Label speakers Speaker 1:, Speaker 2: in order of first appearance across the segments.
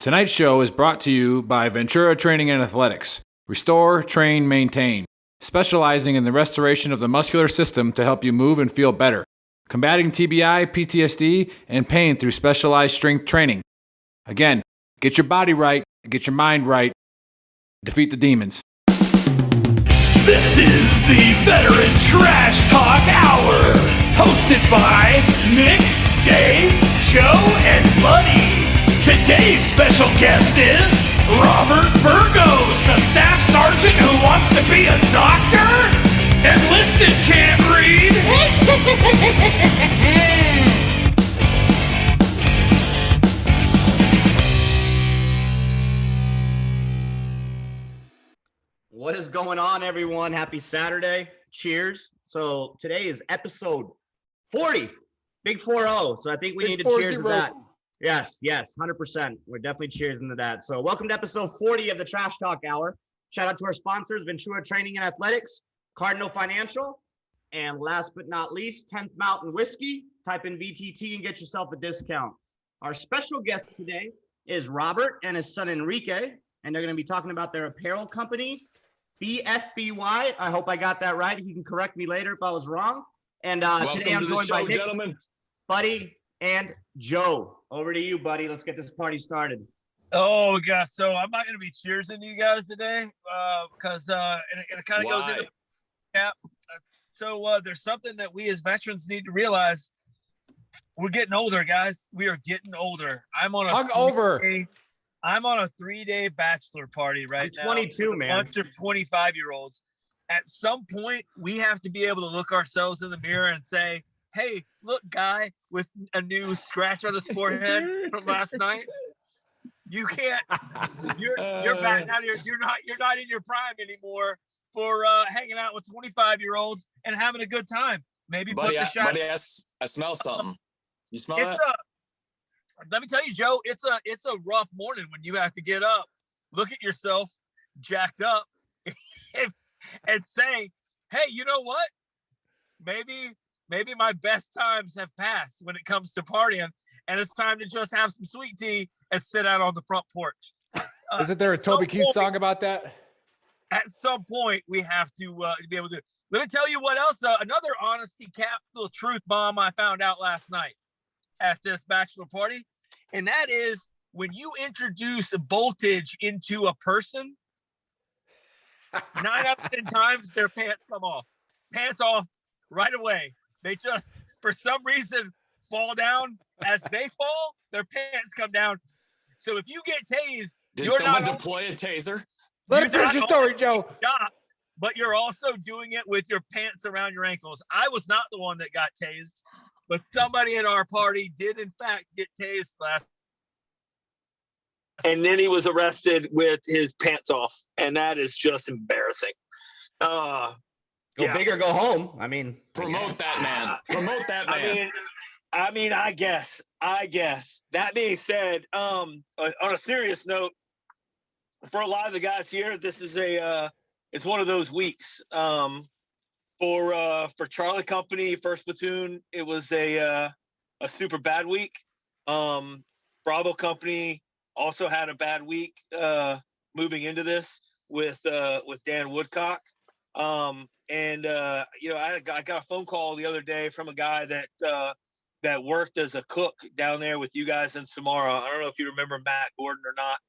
Speaker 1: Tonight's show is brought to you by Ventura Training and Athletics. Restore, train, maintain. Specializing in the restoration of the muscular system to help you move and feel better. Combating TBI, PTSD, and pain through specialized strength training. Again, get your body right, get your mind right, defeat the demons.
Speaker 2: This is the Veteran Trash Talk Hour, hosted by Nick, Dave, Joe, and Buddy. Today's special guest is Robert Burgos, a staff sergeant who wants to be a doctor? Enlisted can't read.
Speaker 3: What is going on, everyone? Happy Saturday. Cheers. So today is episode 40, big 4-0. So I think we need to cheers to that. Yes, 100%. We're definitely cheers into that. So welcome to episode 40 of the Trash Talk Hour. Shout out to our sponsors, Ventura Training and Athletics, Cardinal Financial, and last but not least, 10th Mountain Whiskey. Type in VTT and get yourself a discount. Our special guest today is Robert and his son Enrique, and they're going to be talking about their apparel company, BFBY. I hope I got that right. You can correct me later if I was wrong. And today I'm joined by Nick, gentlemen, Buddy, and Joe. Over to you, buddy. Let's get this party started.
Speaker 4: Oh, God. So I'm not going to be cheersing you guys today because it kind of goes into cap. So there's something that we as veterans need to realize. We're getting older, guys. We are getting older. I'm on a 3-day bachelor party right now.
Speaker 3: 22, man.
Speaker 4: A bunch of 25-year-olds. At some point, we have to be able to look ourselves in the mirror and say, hey, look, guy with a new scratch on his forehead from last night. You can't. You're back now. You're not in your prime anymore for hanging out with 25-year-olds and having a good time. Maybe
Speaker 5: buddy,
Speaker 4: put the shot.
Speaker 5: Buddy, I smell something. You smell that?
Speaker 4: Let me tell you, Joe. It's a rough morning when you have to get up, look at yourself, jacked up, and say, hey, you know what? Maybe my best times have passed when it comes to partying, and it's time to just have some sweet tea and sit out on the front porch.
Speaker 1: Isn't there a Toby Keith song about that?
Speaker 4: At some point, we have to be able to. Let me tell you what else. Another honesty capital truth bomb I found out last night at this bachelor party, and that is when you introduce voltage into a person, 9 out of 10 times their pants come off. Pants off right away. They just, for some reason, fall down. As they fall, their pants come down. So if you get tased,
Speaker 5: did someone deploy a taser?
Speaker 1: Let it finish your story, Joe.
Speaker 4: Stopped, but you're also doing it with your pants around your ankles. I was not the one that got tased, but somebody at our party did, in fact, get tased last.
Speaker 6: And then he was arrested with his pants off, and that is just embarrassing.
Speaker 3: Go big or go home. I mean,
Speaker 5: promote that man. Promote that man.
Speaker 6: I guess. That being said, on a serious note, for a lot of the guys here, this is it's one of those weeks. For Charlie Company, First Platoon, it was a super bad week. Bravo Company also had a bad week moving into this with Dan Woodcock. I got a phone call the other day from a guy that worked as a cook down there with you guys in Samara. I don't know if you remember Matt Gordon or not.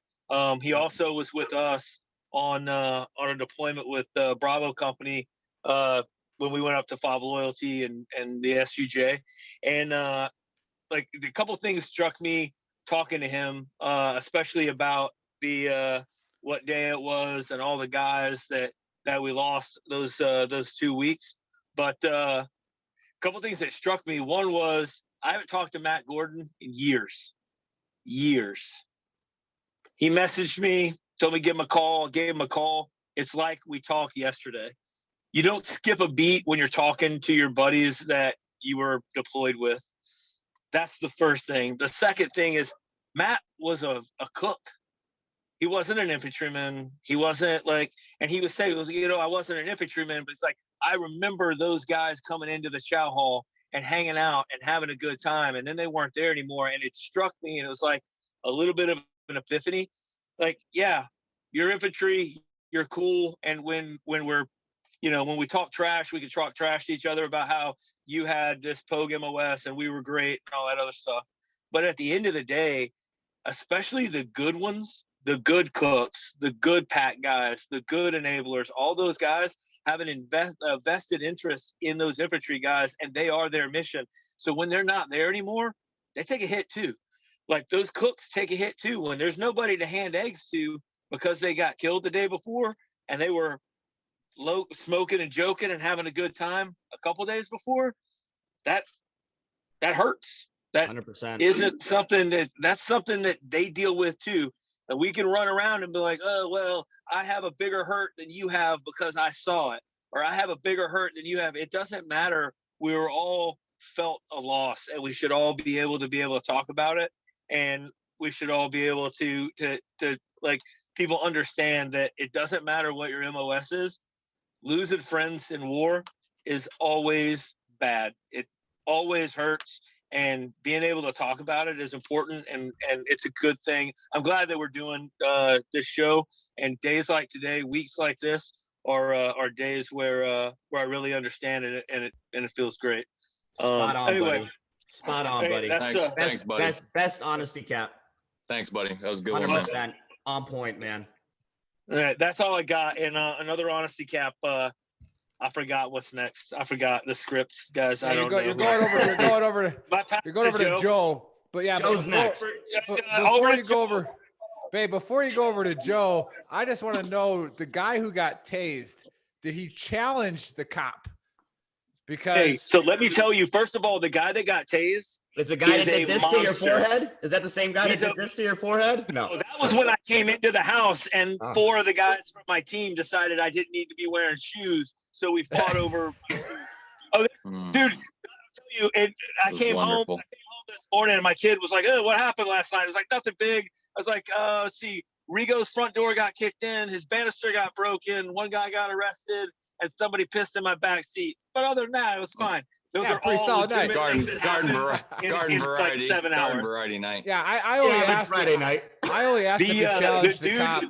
Speaker 6: He also was with us on a deployment with Bravo Company when we went up to FOB Loyalty and the SUJ. And like a couple things struck me talking to him, especially about the what day it was and all the guys that we lost those 2 weeks. But a couple things that struck me. One was I haven't talked to Matt Gordon in years. He messaged me, told me give him a call, gave him a call. It's like we talked yesterday. You don't skip a beat when you're talking to your buddies that you were deployed with. That's the first thing. The second thing is Matt was a cook. He wasn't an infantryman. He wasn't and he was saying, I wasn't an infantryman, but it's like, I remember those guys coming into the chow hall and hanging out and having a good time. And then they weren't there anymore. And it struck me, and it was like a little bit of an epiphany. Like, yeah, you're infantry, you're cool. And when we're, when we talk trash, we can talk trash to each other about how you had this Pogue MOS and we were great and all that other stuff. But at the end of the day, especially the good ones, the good cooks, the good pack guys, the good enablers, all those guys have an vested interest in those infantry guys, and they are their mission. So when they're not there anymore, they take a hit too. Like those cooks take a hit too. When there's nobody to hand eggs to because they got killed the day before and they were smoking and joking and having a good time a couple days before, that hurts. That
Speaker 7: 100%.
Speaker 6: isn't something that's something that they deal with too. And we can run around and be like, oh, well, I have a bigger hurt than you have because I saw it, or I have a bigger hurt than you have. It doesn't matter. We were all felt a loss, and we should all be able to talk about it. And we should all be able to like, people understand that it doesn't matter what your MOS is. Losing friends in war is always bad. It always hurts. And being able to talk about it is important, and it's a good thing. I'm glad that we're doing this show, and days like today, weeks like this, are days where I really understand it, and it feels great.
Speaker 7: Spot on,
Speaker 6: anyway,
Speaker 7: buddy. Spot on, buddy.
Speaker 5: Thanks, buddy.
Speaker 7: Best honesty, Cap.
Speaker 5: Thanks, buddy. That was a good one, man.
Speaker 7: 100% on point, man.
Speaker 6: All right, that's all I got. And another honesty, Cap. I forgot what's next. I forgot the scripts, guys. I don't know.
Speaker 1: You're going over to Joe. But yeah,
Speaker 7: Joe's next.
Speaker 1: Before you go over, babe, before you go over to Joe, I just want to know, the guy who got tased, did he challenge the cop? Because
Speaker 6: hey, so let me tell you, first of all, the guy that got tased
Speaker 7: is the guy that did this to your
Speaker 6: monster.
Speaker 7: forehead? Is that the same guy that did this to your forehead? No.
Speaker 6: So that was when I came into the house, and 4 of the guys from my team decided I didn't need to be wearing shoes. So we fought over. Dude, I'll tell you, I came home this morning, and my kid was like, "Oh, what happened last night?" It was like, nothing big. I was like, let's see. Rigo's front door got kicked in. His banister got broken. One guy got arrested, and somebody pissed in my back seat. But other than that, it was fine. Those are
Speaker 1: pretty
Speaker 6: all
Speaker 1: solid night.
Speaker 5: Garden
Speaker 6: variety. Like 7 hours.
Speaker 5: Variety night.
Speaker 1: Yeah, I only asked
Speaker 7: Friday night.
Speaker 1: I only asked if you challenged the
Speaker 6: dude,
Speaker 1: cop.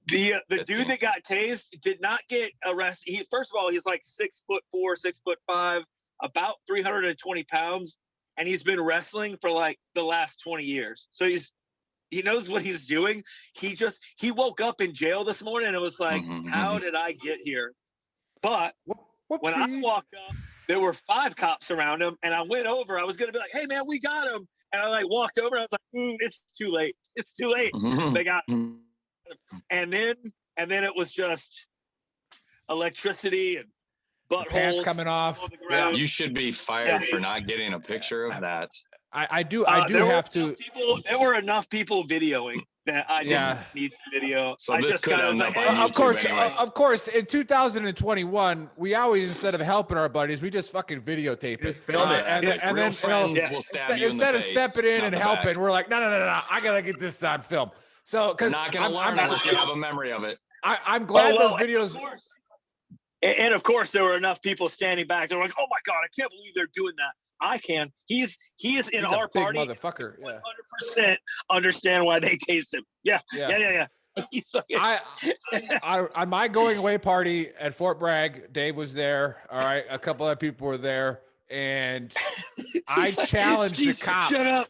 Speaker 6: The dude that got tased did not get arrested. First of all, he's like 6'4", 6'5", about 320 pounds, and he's been wrestling for like the last 20 years. So he knows what he's doing. He woke up in jail this morning and was like, how did I get here? But when I walked up, there were 5 cops around him, and I went over. I was gonna be like, hey man, we got him. And I like walked over, and I was like, it's too late. It's too late. They got him. And then it was just electricity and buttholes
Speaker 1: pants coming off.
Speaker 5: You should be fired for not getting a picture of that.
Speaker 1: I do have to.
Speaker 6: There were enough people videoing that I didn't need to video.
Speaker 5: So this could end up on
Speaker 1: of
Speaker 5: YouTube
Speaker 1: of course, in 2021, we always, instead of helping our buddies, we just fucking videotape it.
Speaker 7: Just film it.
Speaker 1: And then
Speaker 5: will stab you in the
Speaker 1: instead of
Speaker 5: face,
Speaker 1: stepping in
Speaker 5: not
Speaker 1: and
Speaker 5: the
Speaker 1: helping,
Speaker 5: back.
Speaker 1: we're like, no, I gotta get this on film. So,
Speaker 5: You're
Speaker 1: because
Speaker 5: not gonna learn unless you have a memory of it.
Speaker 1: I'm glad those videos.
Speaker 6: And of course, there were enough people standing back. They were like, "Oh my god, I can't believe they're doing that." I can. He is in
Speaker 1: He's
Speaker 6: our
Speaker 1: a big
Speaker 6: party.
Speaker 1: motherfucker. Yeah.
Speaker 6: 100% understand why they tased him. Yeah. He's fucking-
Speaker 1: On my going away party at Fort Bragg, Dave was there. All right, a couple of people were there, and I challenged the cop.
Speaker 6: Shut up.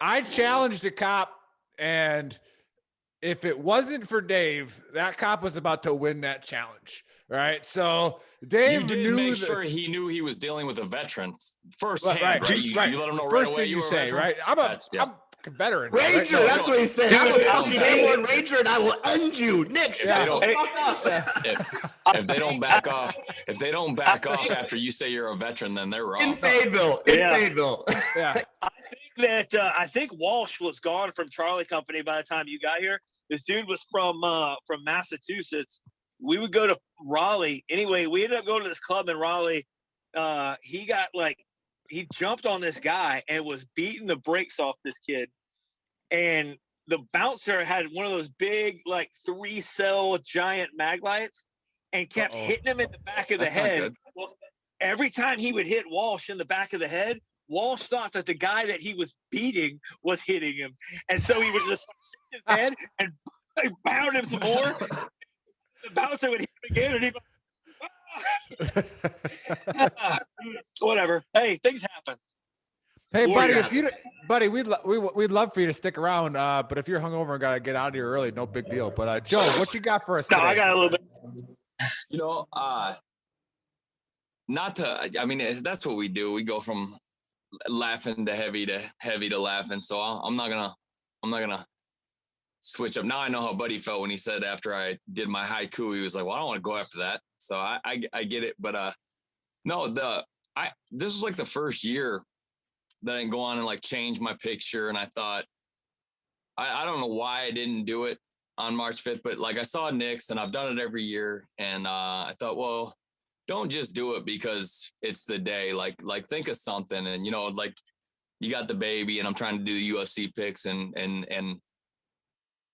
Speaker 1: I challenged the cop, and if it wasn't for Dave, that cop was about to win that challenge. Right. So Dave
Speaker 5: You did
Speaker 1: knew
Speaker 5: make sure he knew he was dealing with a veteran firsthand, right? You let him know
Speaker 1: First
Speaker 5: right away
Speaker 1: thing
Speaker 5: you
Speaker 1: you
Speaker 5: were a
Speaker 1: say,
Speaker 5: veteran?
Speaker 1: right? I'm a veteran.
Speaker 7: Ranger,
Speaker 1: right?
Speaker 7: that's what he said. I'm a fucking A1 Ranger, and I will end you. Nick, shut the fuck up.
Speaker 5: If they don't back off, after you say you're a veteran, then they're wrong.
Speaker 7: In Fayetteville.
Speaker 1: Yeah.
Speaker 6: I think Walsh was gone from Charlie Company by the time you got here. This dude was from Massachusetts. We would go to Raleigh. Anyway, we ended up going to this club in Raleigh. He jumped on this guy and was beating the brakes off this kid. And the bouncer had one of those big, like 3-cell giant mag lights and kept hitting him in the back of the head. Well, every time he would hit Walsh in the back of the head, Walsh thought that the guy that he was beating was hitting him, and so he would just shake his head and pound him some more. The bouncer would hit him again, and he'd whatever. Hey, things happen.
Speaker 1: Hey,
Speaker 6: Warriors.
Speaker 1: buddy, we'd love for you to stick around. But if you're hungover and gotta get out of here early, no big deal. But Joe, what you got for us today?
Speaker 6: I got a little bit.
Speaker 5: Not to. I mean, that's what we do. We go from laughing to heavy to laughing. So I'm not gonna switch up. Now I know how Buddy felt when he said after I did my haiku, he was like, "Well, I don't want to go after that." So I get it. But no, this was like the first year that I didn't go on and like change my picture. And I thought, I don't know why I didn't do it on March 5th, but like I saw Nick's and I've done it every year. And I thought, well, don't just do it because it's the day. Like think of something. And, like you got the baby and I'm trying to do the UFC picks and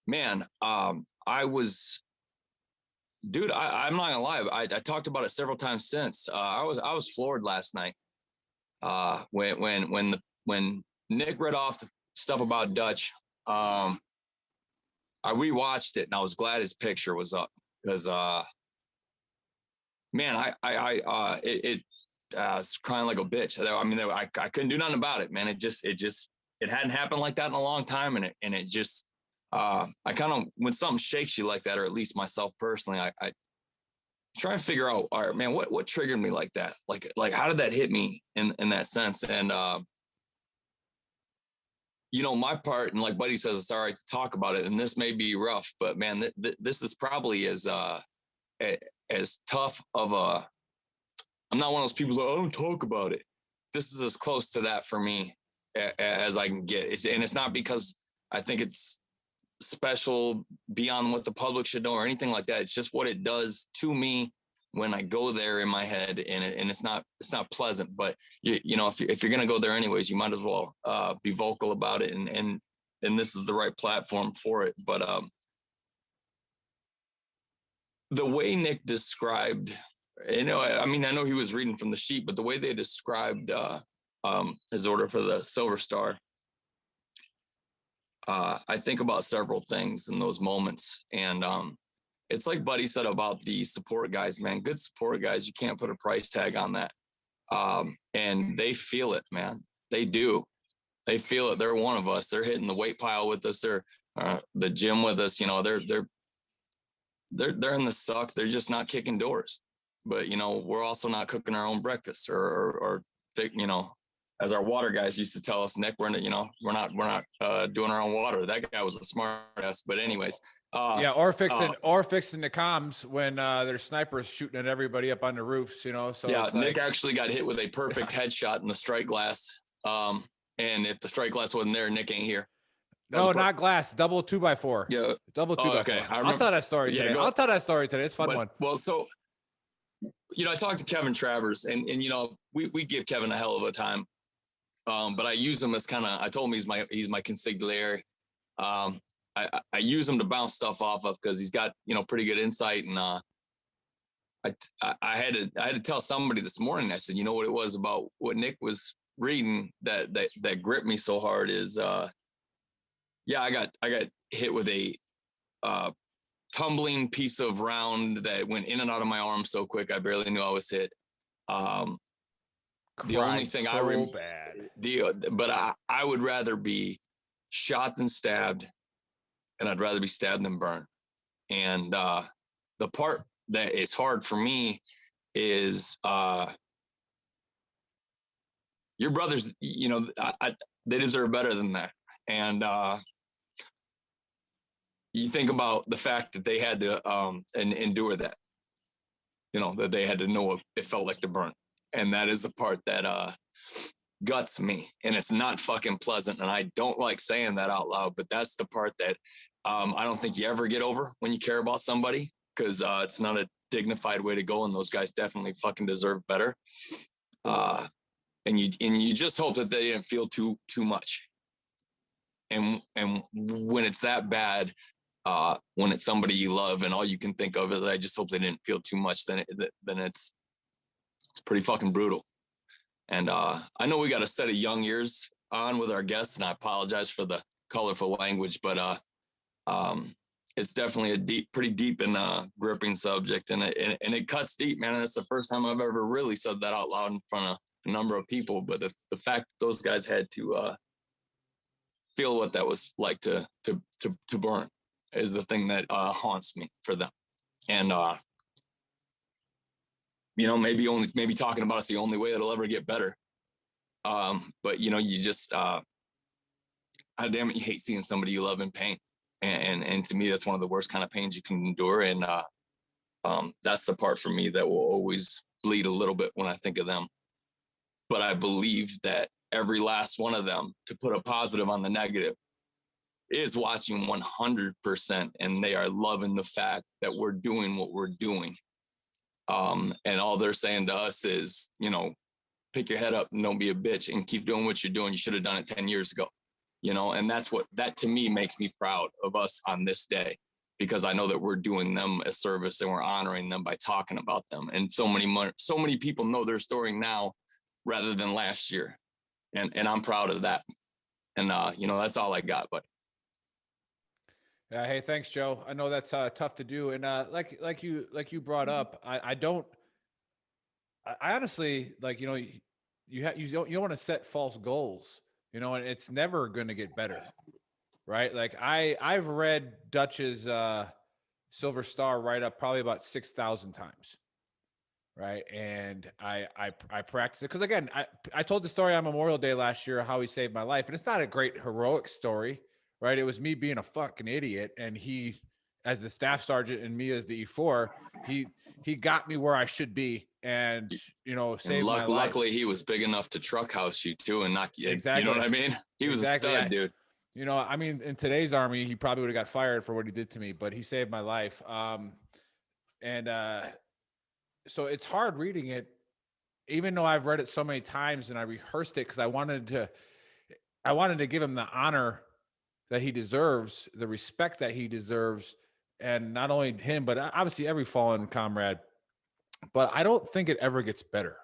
Speaker 5: man, I was, dude, I'm not gonna lie. I talked about it several times since. I was floored last night. When Nick read off the stuff about Dutch, I rewatched it and I was glad his picture was up because, man, I was crying like a bitch. I mean, I couldn't do nothing about it, man. It hadn't happened like that in a long time. And it just, I kind of, when something shakes you like that, or at least myself personally, I try to figure out, all right, man, what triggered me like that? Like how did that hit me in that sense? And, my part, and like Buddy says, it's all right to talk about it. And this may be rough, but man, this is probably as tough of I'm not one of those people that I don't talk about it. This is as close to that for me as I can get. And it's not because I think it's special beyond what the public should know or anything like that. It's just what it does to me when I go there in my head, and it's not pleasant. But if you're gonna go there anyways, you might as well be vocal about it, and this is the right platform for it. But the way Nick described, I know he was reading from the sheet, but the way they described his order for the Silver Star, I think about several things in those moments. And it's like Buddy said about the support guys, man. Good support guys, you can't put a price tag on that. And they feel it, man. They do. They feel it. They're one of us. They're hitting the weight pile with us. They're the gym with us. They're in the suck. They're just not kicking doors. But we're also not cooking our own breakfast or as our water guys used to tell us, Nick, we're not doing our own water. That guy was a smart ass. But anyways,
Speaker 1: or fixing the comms when there's snipers shooting at everybody up on the roofs, So yeah,
Speaker 5: Nick actually got hit with a perfect headshot in the strike glass. And if the strike glass wasn't there, Nick ain't here.
Speaker 1: No, not glass. Double 2x4.
Speaker 5: Yeah,
Speaker 1: double 2x4. Okay. I'll tell that story today. I'll tell that story today. It's a fun one.
Speaker 5: Well, so I talked to Kevin Travers, and we give Kevin a hell of a time. But I use him as I told him he's my consigliere. I use him to bounce stuff off of because he's got, pretty good insight. And I had to tell somebody this morning, I said, what it was about what Nick was reading that gripped me so hard is, I got hit with a tumbling piece of round that went in and out of my arm so quick I barely knew I was hit. The only thing but I would rather be shot than stabbed, and I'd rather be stabbed than burned. And the part that is hard for me is your brothers, they deserve better than that. And you think about the fact that they had to endure that, that they had to know what it felt like to burn. And that is the part that guts me. And it's not fucking pleasant. And I don't like saying that out loud, but that's the part that I don't think you ever get over when you care about somebody, because it's not a dignified way to go. And those guys definitely fucking deserve better. And you just hope that they didn't feel too much. And when it's that bad, when it's somebody you love and all you can think of is, I just hope they didn't feel too much, then it's pretty fucking brutal. And I know we got a set of young ears on with our guests, and I apologize for the colorful language, but it's definitely a pretty deep and gripping subject, and it cuts deep, man. And it's the first time I've ever really said that out loud in front of a number of people. But the fact that those guys had to feel what that was like to burn is the thing that haunts me for them. And maybe talking about it's the only way it'll ever get better. But you just damn it, you hate seeing somebody you love in pain. And to me, that's one of the worst kind of pains you can endure. And that's the part for me that will always bleed a little bit when I think of them. But I believe that every last one of them, to put a positive on the negative, is watching 100%. And they are loving the fact that we're doing what we're doing. And all they're saying to us is, pick your head up and don't be a bitch and keep doing what you're doing. You should have done it 10 years ago. And that to me makes me proud of us on this day, because I know that we're doing them a service and we're honoring them by talking about them. And so many people know their story now rather than last year. And I'm proud of that. And, that's all I got, but.
Speaker 1: Yeah. Hey, thanks, Joe. I know that's tough to do. And like you brought up, I honestly, you don't want to set false goals. And it's never going to get better, right? Like I've read Dutch's Silver Star write-up probably about 6,000 times, right? And I practice it because, again, I told the story on Memorial Day last year how he saved my life, and it's not a great heroic story, right? It was me being a fucking idiot, and he, as the staff sergeant, and me as the E4, he got me where I should be. And, saved my life.
Speaker 5: Luckily, he was big enough to truck house you too and knock you.
Speaker 1: Exactly.
Speaker 5: You know what I mean? He was a stud, dude.
Speaker 1: In today's Army, he probably would have got fired for what he did to me, but he saved my life. So it's hard reading it, even though I've read it so many times and I rehearsed it because I wanted to give him the honor that he deserves, the respect that he deserves, and not only him, but obviously every fallen comrade. But I don't think it ever gets better.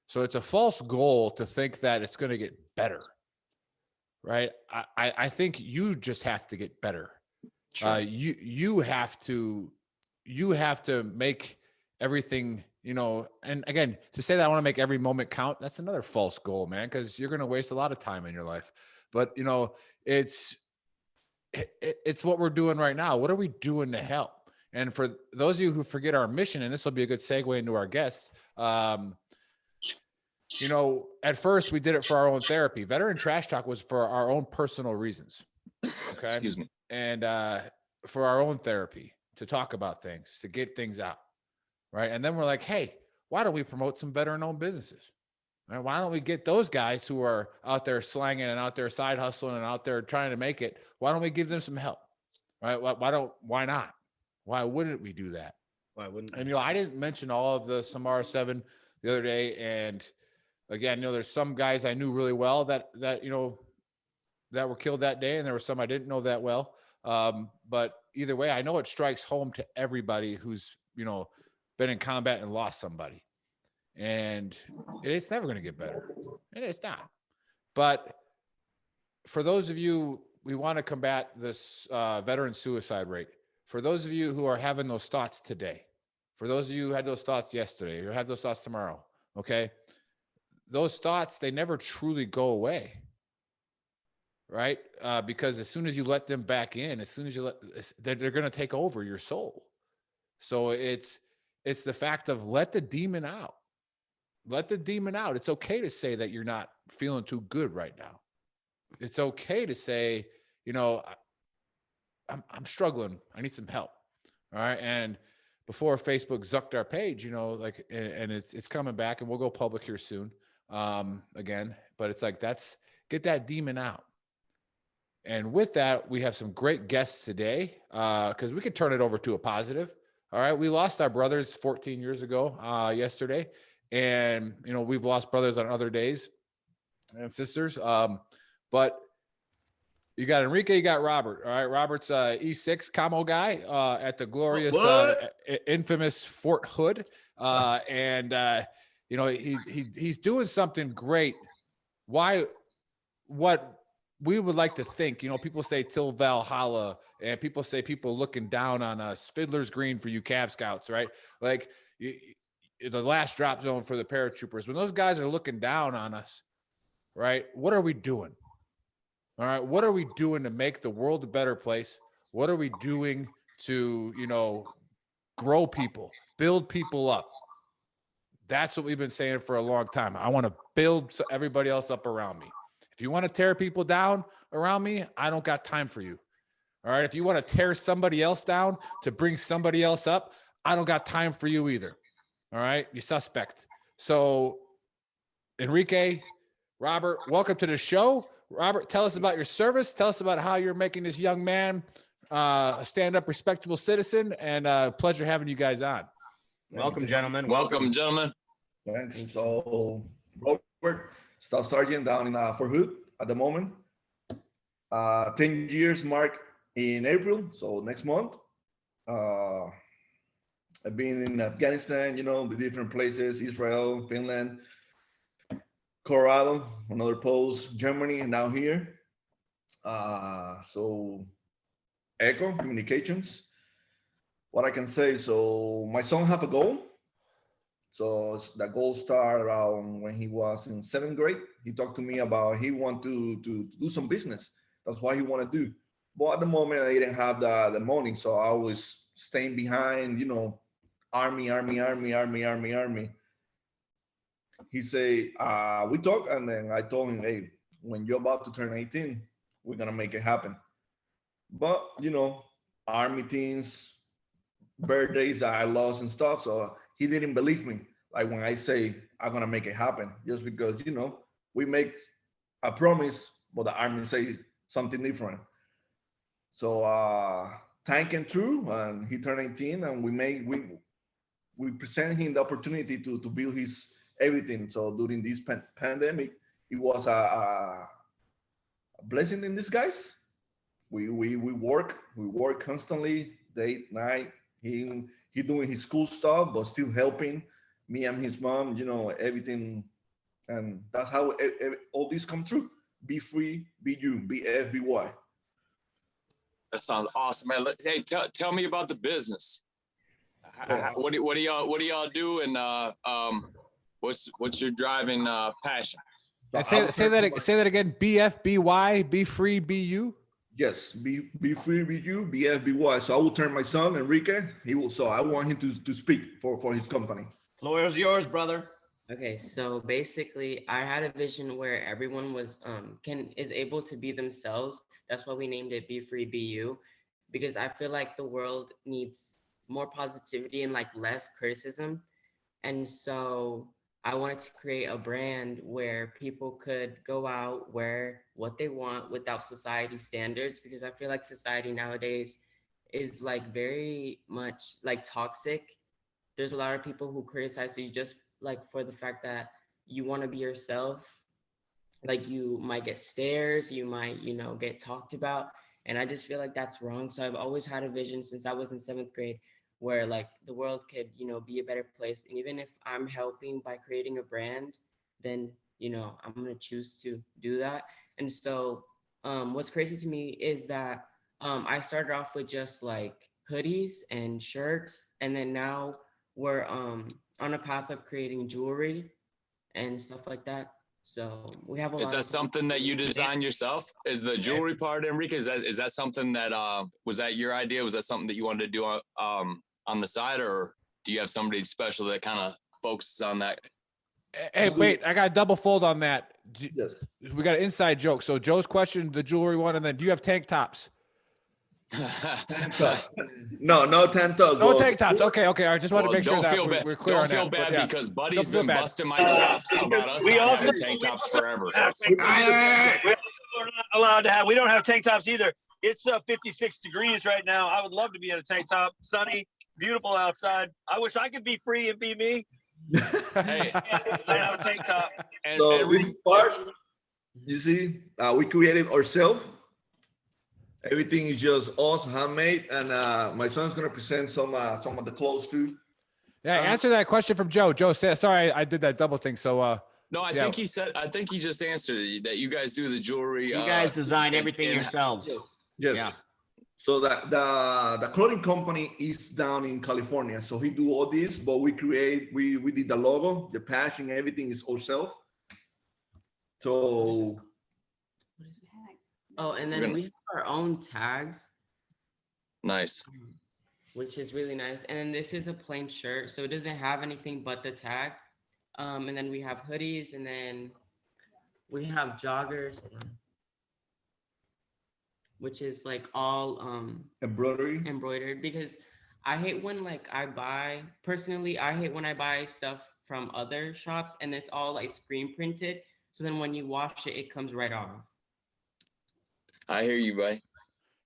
Speaker 1: So it's a false goal to think that it's going to get better, right? I think you just have to get better. Sure. You have to make everything, and again, to say that I want to make every moment count, that's another false goal, man, because you're going to waste a lot of time in your life. But, it's what we're doing right now. What are we doing to help? And for those of you who forget our mission, and this will be a good segue into our guests, at first we did it for our own therapy. Veteran Trash Talk was for our own personal reasons. Okay.
Speaker 5: Excuse me.
Speaker 1: And for our own therapy, to talk about things, to get things out. Right. And then we're like, hey, why don't we promote some veteran-owned businesses? Right? Why don't we get those guys who are out there slanging and out there side hustling and out there trying to make it? Why don't we give them some help? Right. Why not? Why wouldn't we do that?
Speaker 3: Why wouldn't?
Speaker 1: And, I didn't mention all of the Samara 7 the other day. And again, there's some guys I knew really well that were killed that day. And there were some I didn't know that well. But either way, I know it strikes home to everybody who's, been in combat and lost somebody. And it's never going to get better. And it's not. But for those of you, we want to combat this veteran suicide rate. For those of you who are having those thoughts today, for those of you who had those thoughts yesterday, or have those thoughts tomorrow, okay? Those thoughts, they never truly go away, right? Because as soon as you let them back in, they're going to take over your soul. So it's the fact of let the demon out. Let the demon out. It's okay to say that you're not feeling too good right now. It's okay to say, I'm struggling. I need some help. All right. And before Facebook zucked our page, and it's coming back, and we'll go public here soon. Again, but it's like, get that demon out. And with that, we have some great guests today, because we could turn it over to a positive. All right. We lost our brothers 14 years ago, yesterday. And, we've lost brothers on other days and sisters. But you got Enrique, you got Robert. All right. Robert's E6 camo guy at the glorious, infamous Fort Hood. And You know, he's doing something great. What we would like to think, you know, people say till Valhalla, and people say people looking down on us, Fiddler's Green for you Cav Scouts, right? Like the last drop zone for the paratroopers. When those guys are looking down on us, right? What are we doing? All right. What are we doing to make the world a better place? What are we doing to, you know, grow people, build people up? That's what we've been saying for a long time. I want to build everybody else up around me. If you want to tear people down around me, I don't got time for you. All right. If you want to tear somebody else down to bring somebody else up, I don't got time for you either. All right. You suspect. So, Enrique, Robert, welcome to the show. Robert, tell us about your service. Tell us about how you're making this young man a stand-up, respectable citizen, and pleasure having you guys on.
Speaker 7: Welcome, gentlemen.
Speaker 5: Welcome, gentlemen.
Speaker 8: Thanks. So, Robert, Staff Sergeant down in Fort Hood at the moment. 10 years mark in April, so next month. I've been in Afghanistan, you know, the different places, Israel, Finland, Colorado, another post, Germany, and now here. So Echo Communications. What I can say, so my son have a goal. So the goal started around when he was in 7th grade. He talked to me about he want to do some business. That's what he want to do. But at the moment, I didn't have the money, so I was staying behind, you know, army. He say, we talk, and then I told him, hey, when you're about to turn 18, we're gonna make it happen. But you know, army things, birthdays that I lost and stuff, so he didn't believe me. Like when I say I'm gonna make it happen, just because, you know, we make a promise, but the army say something different. So time came true, and he turned 18, and we present him the opportunity to build his everything. So during this pandemic, it was a blessing in disguise. We work constantly, day, night. He doing his school stuff, but still helping me and his mom, you know, everything. And that's how all this come true. Be free, be you, BFBY.
Speaker 5: That sounds awesome, man. Hey, tell me about the business. What do y'all do, and what's your driving passion?
Speaker 1: And say that again. BFBY, be free, be you.
Speaker 8: Yes, be free, be you, BFBY. So I will turn my son Enrique. He will. So I want him to speak for his company.
Speaker 7: Floor is yours, brother.
Speaker 9: Okay, so basically, I had a vision where everyone was is able to be themselves. That's why we named it Be Free, Be You, because I feel like the world needs more positivity and like less criticism. And so I wanted to create a brand where people could go out, wear what they want without society standards, because I feel like society nowadays is like very much like toxic. There's a lot of people who criticize you just like for the fact that you want to be yourself. Like you might get stares, you might, you know, get talked about. And I just feel like that's wrong. So I've always had a vision since I was in 7th grade where like the world could, you know, be a better place. And even if I'm helping by creating a brand, then, you know, I'm going to choose to do that. And so what's crazy to me is that I started off with just like hoodies and shirts. And then now we're on a path of creating jewelry and stuff like that. So we have a lot.
Speaker 5: Is that something that you design yourself? Is the jewelry part, Enrique? Is that something that was that your idea? Was that something that you wanted to do on the side, or do you have somebody special that kind of focuses on that?
Speaker 1: Hey, wait, I got a double fold on that.
Speaker 8: Yes.
Speaker 1: We got an inside joke. So Joe's question, the jewelry one, and then do you have tank tops?
Speaker 8: No tank tops.
Speaker 1: No tank tops. Okay. I just wanted to make sure that we're clear on that.
Speaker 5: Don't feel bad because Buddy's been busting my chops about us not having tank tops forever.
Speaker 6: We're not allowed to have. We don't have tank tops either. It's 56 degrees right now. I would love to be in a tank top, sunny, beautiful outside. I wish I could be free and be me.
Speaker 5: Hey,
Speaker 6: I have a tank top.
Speaker 8: So this part, you see, we created ourselves. Everything is just us, handmade, and my son's gonna present some of the clothes too.
Speaker 1: Yeah, answer that question from Joe. Joe, sorry, I did that double thing. So,
Speaker 5: no, I think he just answered it, that you guys do the jewelry.
Speaker 7: You guys design everything yourselves.
Speaker 8: Yes.
Speaker 7: Yeah.
Speaker 8: So that the clothing company is down in California. So he do all this, but we did the logo, the packaging, everything is ourselves. So
Speaker 9: Oh, and then we have our own tags.
Speaker 5: Nice.
Speaker 9: Which is really nice. And then this is a plain shirt, so it doesn't have anything but the tag. And then we have hoodies, and then we have joggers, which is like all embroidered, because I hate when I hate when I buy stuff from other shops and it's all like screen printed. So then when you wash it, it comes right off.
Speaker 5: I hear you, bud.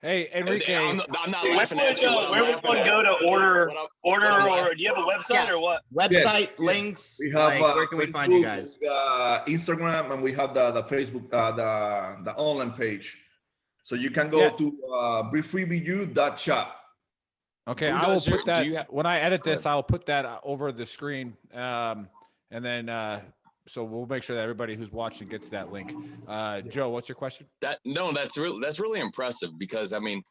Speaker 1: Hey, Enrique.
Speaker 5: I'm not laughing at you.
Speaker 6: Where would one go to order, or do you have a website or what?
Speaker 7: Website, links.
Speaker 8: we have
Speaker 7: where can we find you guys?
Speaker 8: Instagram, and we have the Facebook, the online page. So you can go to BFBY.shop.
Speaker 1: Okay, I will put that when I edit this. I'll put that over the screen, and then so we'll make sure that everybody who's watching gets that link. Joe, what's your question?
Speaker 5: That's really impressive, because I mean,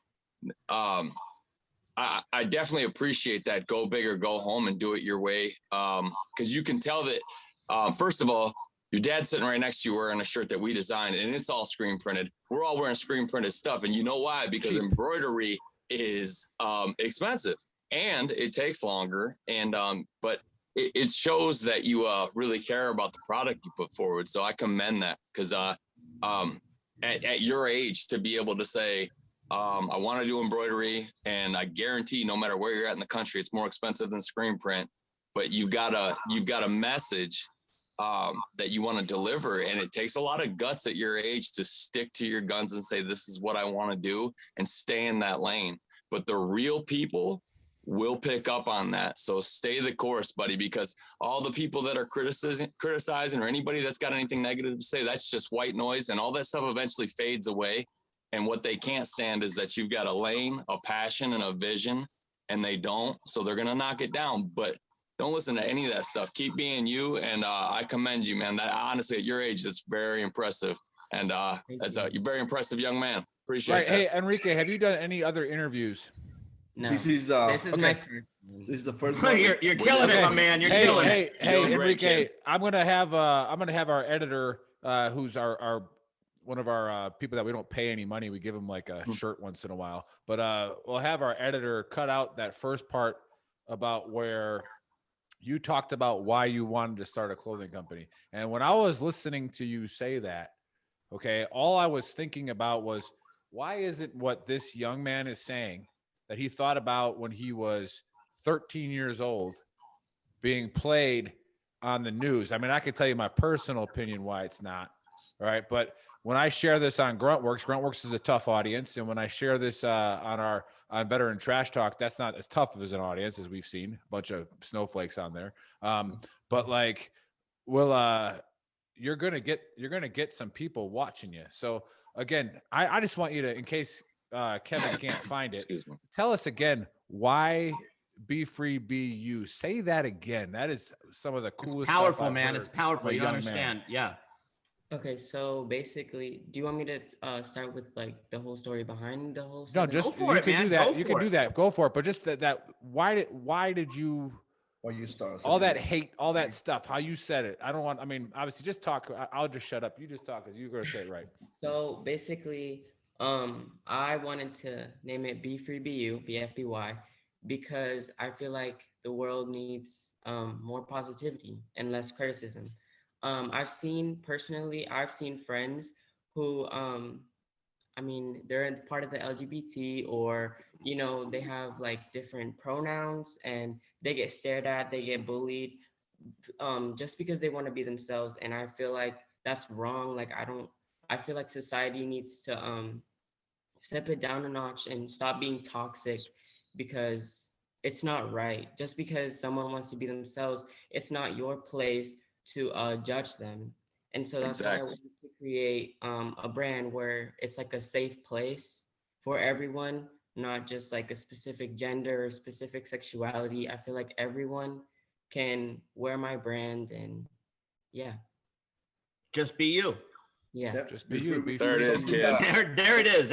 Speaker 5: I definitely appreciate that. Go big or go home and do it your way, because you can tell that. First of all, your dad's sitting right next to you wearing a shirt that we designed, and it's all screen printed. We're all wearing screen printed stuff, and you know why? Because embroidery is expensive and it takes longer, and but it shows that you really care about the product you put forward. So I commend that, because at your age, to be able to say, I want to do embroidery, and I guarantee no matter where you're at in the country, it's more expensive than screen print, but you've got a message that you want to deliver, and it takes a lot of guts at your age to stick to your guns and say, this is what I want to do, and stay in that lane. But the real people will pick up on that. So stay the course, buddy, because all the people that are criticizing, or anybody that's got anything negative to say, that's just white noise, and all that stuff eventually fades away. And what they can't stand is that you've got a lane, a passion, and a vision, and they don't. So they're going to knock it down. But don't listen to any of that stuff. Keep being you. And I commend you, man. That honestly, at your age, that's very impressive. And you're a very impressive young man. Appreciate it.
Speaker 1: Hey, Enrique, have you done any other interviews?
Speaker 9: No.
Speaker 8: This is
Speaker 9: my first.
Speaker 8: This is the first one.
Speaker 7: You're killing it, my man. You're killing it.
Speaker 1: Hey, Enrique, I'm gonna have our editor, who's our one of our people that we don't pay any money. We give him like a shirt once in a while, but we'll have our editor cut out that first part about where you talked about why you wanted to start a clothing company. And when I was listening to you say that, okay, all I was thinking about was, why isn't what this young man is saying that he thought about when he was 13 years old being played on the news? I mean, I can tell you my personal opinion why it's not, all right? But when I share this on Gruntworks is a tough audience. And when I share this on Veteran Trash Talk, that's not as tough as an audience, as we've seen a bunch of snowflakes on there. But like, you're going to get some people watching you. So again, I just want you to, in case Kevin can't find it, tell us again, why Be Free, Be You. Say that again. That is some of the coolest
Speaker 7: It's powerful,
Speaker 1: stuff I've
Speaker 7: man.
Speaker 1: heard.
Speaker 7: It's powerful. You don't understand.
Speaker 1: Man.
Speaker 7: Yeah.
Speaker 9: Okay, so basically, do you want me to start with like the whole story behind the whole?
Speaker 1: No, just you can do that. You can do that. Go for it. But just that why did you?
Speaker 8: Why you start?
Speaker 1: All that hate, all that stuff. How you said it. I don't want. I mean, obviously, just talk. I'll just shut up. You just talk, because you're gonna say it right.
Speaker 9: So basically, I wanted to name it Be Free, Be You, BFBY, because I feel like the world needs more positivity and less criticism. I've seen friends who, I mean, they're part of the LGBT, or, you know, they have like different pronouns, and they get stared at, they get bullied, just because they want to be themselves. And I feel like that's wrong. Like, I feel like society needs to step it down a notch and stop being toxic, because it's not right. Just because someone wants to be themselves, it's not your place to judge them. And so that's why I wanted to create a brand where it's like a safe place for everyone, not just like a specific gender or specific sexuality. I feel like everyone can wear my brand and yeah.
Speaker 7: Just be you.
Speaker 9: Yeah.
Speaker 8: Yep.
Speaker 1: Just be you. Be
Speaker 5: There it
Speaker 1: free.
Speaker 5: is, kid.
Speaker 7: There it is.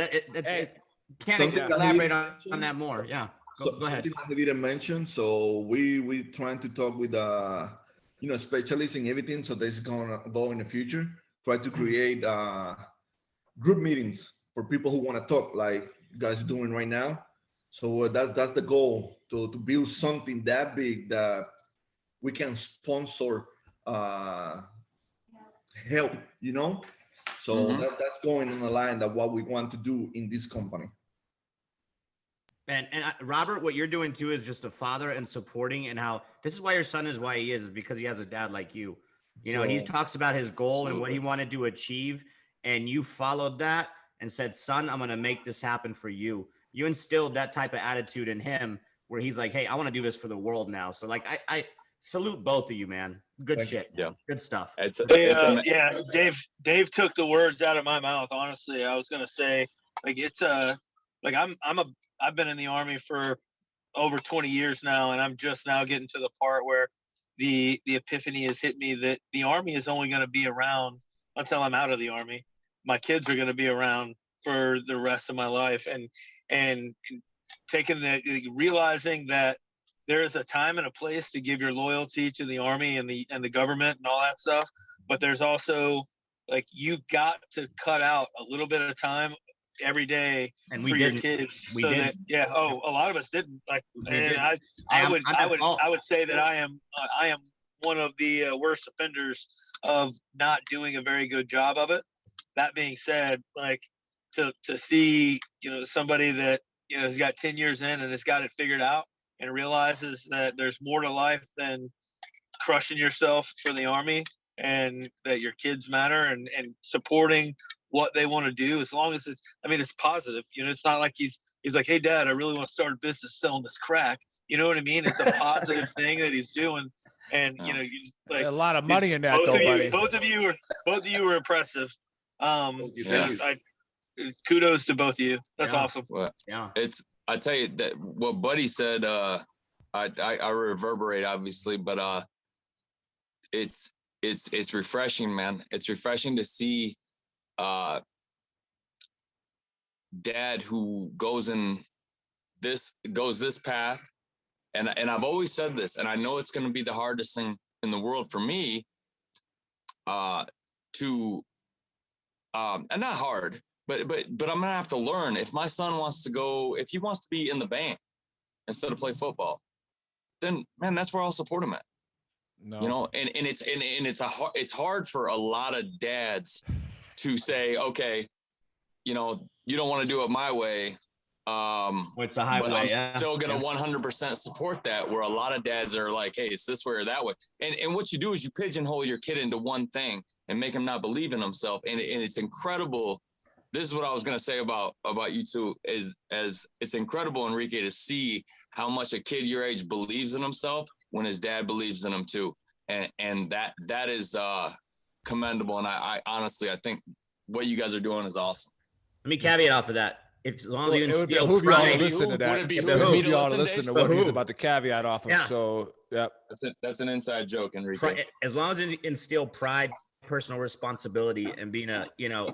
Speaker 7: Can't
Speaker 8: Something that
Speaker 7: elaborate
Speaker 8: he-
Speaker 7: on that more. Yeah.
Speaker 8: So,
Speaker 7: Go ahead.
Speaker 8: something that we didn't mention. So we trying to talk with specialists in everything. So this is gonna go in the future. Try to create group meetings for people who want to talk, like you guys are doing right now. So that's the goal to build something that big that we can sponsor help. So
Speaker 5: Mhm.
Speaker 8: that's going in the line of what we want to do in this company.
Speaker 7: And Robert, what you're doing too is just a father and supporting, and how this is why your son is why he is because he has a dad like you. He talks about his goal and what he wanted to achieve, and you followed that and said, "Son, I'm going to make this happen for you." You instilled that type of attitude in him where he's like, "Hey, I want to do this for the world now." So like, I salute both of you, man. Good
Speaker 8: Thank
Speaker 7: shit.
Speaker 5: you. Yeah.
Speaker 7: Good stuff.
Speaker 6: Yeah, Dave took the words out of my mouth. Honestly, I was gonna say, like, it's like I've been in the Army for over 20 years now, and I'm just now getting to the part where the epiphany has hit me that the Army is only going to be around until I'm out of the Army. My kids are going to be around for the rest of my life, and realizing that there is a time and a place to give your loyalty to the Army and the government and all that stuff, but there's also, like, you got to cut out a little bit of time every day
Speaker 7: And
Speaker 6: for your kids.
Speaker 7: We didn't.
Speaker 6: A lot of us didn't. Like,
Speaker 7: We
Speaker 6: and
Speaker 7: didn't.
Speaker 6: I would say that I am one of the worst offenders of not doing a very good job of it. That being said, like, to see somebody that has got 10 years in and has got it figured out and realizes that there's more to life than crushing yourself for the Army, and that your kids matter, and supporting what they want to do, as long as it's positive. It's not like he's like, "Hey Dad, I really want to start a business selling this crack." You know what I mean? It's a positive thing that he's doing. And like,
Speaker 1: a lot of money in that,
Speaker 6: both
Speaker 1: though,
Speaker 6: of you,
Speaker 1: buddy.
Speaker 6: both of you were impressive.
Speaker 8: Thank you.
Speaker 6: Kudos to both of you. That's
Speaker 7: Yeah.
Speaker 6: awesome.
Speaker 5: Well,
Speaker 7: Yeah.
Speaker 5: I tell you that what Buddy said, I reverberate obviously, but it's refreshing, man. It's refreshing to see Dad who goes this path, and I've always said this, and I know it's going to be the hardest thing in the world for me to and not hard, but I'm gonna have to learn. If my son wants to go, if he wants to be in the band instead of play football, then man, that's where I'll support him at.
Speaker 1: No.
Speaker 5: And it's hard for a lot of dads to say, okay, you don't want to do it my way.
Speaker 7: It's a highway.
Speaker 5: But I'm
Speaker 7: Yeah.
Speaker 5: still gonna 100% support that. Where a lot of dads are like, hey, it's this way or that way. And what you do is you pigeonhole your kid into one thing and make him not believe in himself. And it's incredible. This is what I was gonna say about you two, is as it's incredible, Enrique, to see how much a kid your age believes in himself when his dad believes in him too. And that is commendable. And I honestly, I think what you guys are doing is awesome.
Speaker 7: Let me caveat off of that. As long as you
Speaker 1: It would
Speaker 7: instill
Speaker 1: behoove you all to
Speaker 7: pride.
Speaker 1: listen to that.
Speaker 5: Would it
Speaker 1: It
Speaker 5: behoove me
Speaker 1: behoove
Speaker 5: to
Speaker 1: you all to
Speaker 5: listen,
Speaker 1: listen to
Speaker 5: Dave?
Speaker 1: what he's
Speaker 7: Behoove.
Speaker 1: about to caveat off of.
Speaker 7: Yeah.
Speaker 1: So, yep.
Speaker 5: That's an inside joke, Enrique.
Speaker 7: As long as you instill pride, personal responsibility, and being a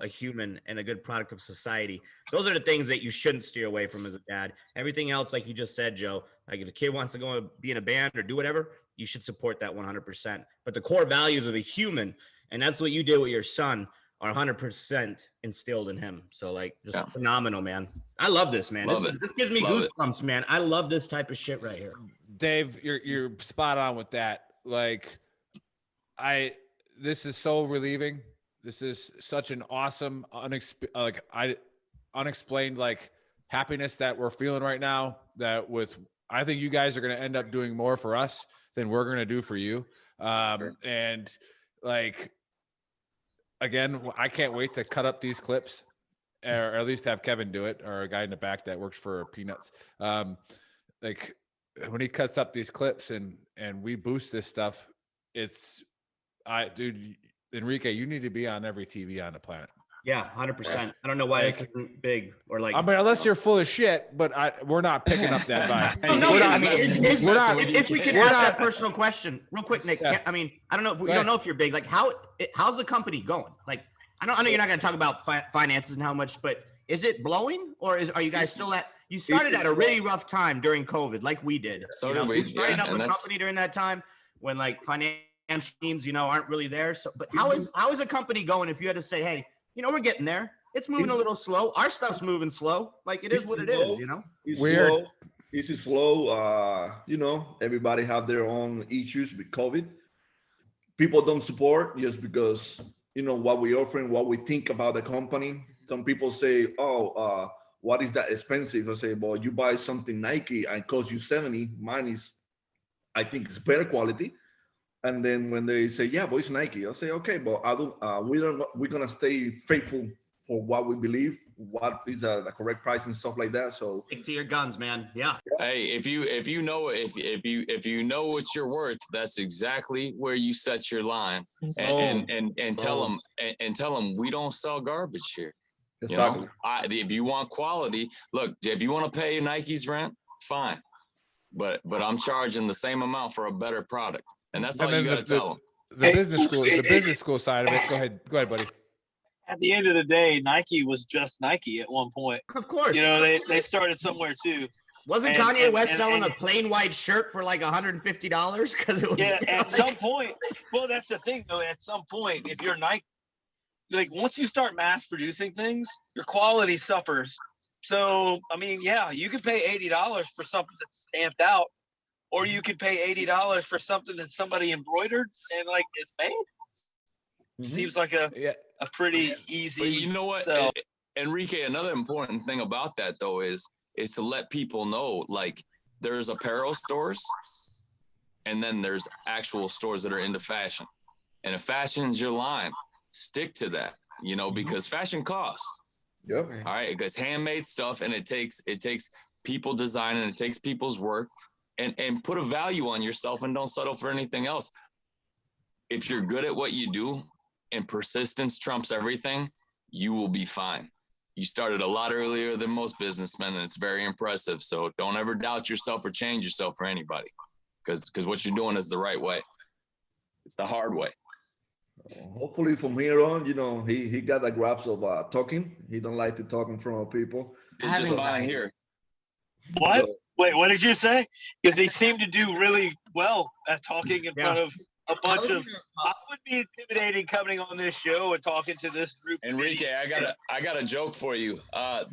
Speaker 7: human and a good product of society, those are the things that you shouldn't steer away from as a dad. Everything else, like you just said, Joe, like if a kid wants to go and be in a band or do whatever, you should support that 100%. But the core values of a human, and that's what you did with your son, are 100% instilled in him. So like, just phenomenal, man. I love this, man. This gives me goosebumps, man. I love this type of shit right here.
Speaker 1: Dave, you're spot on with that. Like, this is so relieving. This is such an awesome, unexplained like happiness that we're feeling right now. That I think you guys are going to end up doing more for us than we're going to do for you. And like, again, I can't wait to cut up these clips, or at least have Kevin do it, or a guy in the back that works for Peanuts. Like when he cuts up these clips and we boost this stuff, dude, Enrique, you need to be on every TV on the planet.
Speaker 7: Yeah, 100%. I don't know why this isn't big or like.
Speaker 1: I mean, unless you're full of shit, but we're not picking up that vibe.
Speaker 7: Oh, no,
Speaker 1: We're
Speaker 7: yeah,
Speaker 1: not-
Speaker 7: I mean,
Speaker 1: we're not-
Speaker 7: if we could
Speaker 1: we're
Speaker 7: ask
Speaker 1: not-
Speaker 7: that personal question real quick, Nick.
Speaker 1: Yeah.
Speaker 7: I mean, I don't know if we
Speaker 1: Go
Speaker 7: don't
Speaker 1: ahead.
Speaker 7: know if you're big. Like, how's the company going? Like, I know you're not going to talk about finances and how much, but is it blowing, or are you guys still at? You started at a really rough time during COVID, like we did.
Speaker 5: So
Speaker 7: you
Speaker 5: did
Speaker 7: know,
Speaker 5: we,
Speaker 7: starting
Speaker 5: yeah,
Speaker 7: up
Speaker 5: and
Speaker 7: a
Speaker 5: that's-
Speaker 7: company during that time when like financial teams, aren't really there. So, but how is a company going? If you had to say, hey, we're getting there. It's moving a little slow. Our stuff's moving slow. Like it is what it is.
Speaker 8: It's
Speaker 1: Weird.
Speaker 8: slow. It's slow. Everybody have their own issues with COVID. People don't support just because what we're offering, what we think about the company. Some people say, "Oh, what is that expensive?" I say, "Well, you buy something Nike and it costs you 70. Mine is, I think, it's better quality." And then when they say, "Yeah, but it's Nike," I say, "Okay, but we're gonna stay faithful for what we believe, what is the correct price and stuff like that." So
Speaker 7: Stick to your guns, man. Yeah.
Speaker 5: Hey, if you know what you're worth, that's exactly where you set your line, and tell them we don't sell garbage here.
Speaker 8: exactly.
Speaker 5: If you want quality, look, if you want to pay Nike's rent, fine, but I'm charging the same amount for a better product, and that's all you got to tell them.
Speaker 1: The business school side of it. Go ahead, buddy.
Speaker 6: At the end of the day, Nike was just Nike at one point.
Speaker 7: Of course.
Speaker 6: They started somewhere too.
Speaker 7: Wasn't
Speaker 6: And-
Speaker 7: Kanye
Speaker 6: and-
Speaker 7: West
Speaker 6: and-
Speaker 7: selling
Speaker 6: and-
Speaker 7: a plain white shirt for like $150? Because it was
Speaker 6: At some point. Well, that's the thing though. At some point, if you're Nike, like once you start mass producing things, your quality suffers. So I mean, yeah, you could pay $80 for something that's stamped out, or you could pay $80 for something that somebody embroidered and like is made. Seems like a pretty easy.
Speaker 5: But you know what,
Speaker 6: sell.
Speaker 5: Enrique? Another important thing about that though is to let people know, like, there's apparel stores, and then there's actual stores that are into fashion. And if fashion's your line, stick to that. Because fashion costs.
Speaker 8: Yep.
Speaker 5: All right, it gets handmade stuff, and it takes people designing, and it takes people's work, and put a value on yourself, and don't settle for anything else. If you're good at what you do, and persistence trumps everything, you will be fine. You started a lot earlier than most businessmen, and it's very impressive. So don't ever doubt yourself or change yourself for anybody, because what you're doing is the right way. It's the hard way.
Speaker 8: Hopefully from here on, he got the grasp of talking. He don't like to talk in front of people.
Speaker 5: It's just fine here.
Speaker 6: What?
Speaker 8: So-
Speaker 6: Wait, what did you say? Because they seem to do really well at talking in front of a bunch of. I would be intimidating coming on this show and talking to this group.
Speaker 5: Enrique, I got a joke for you.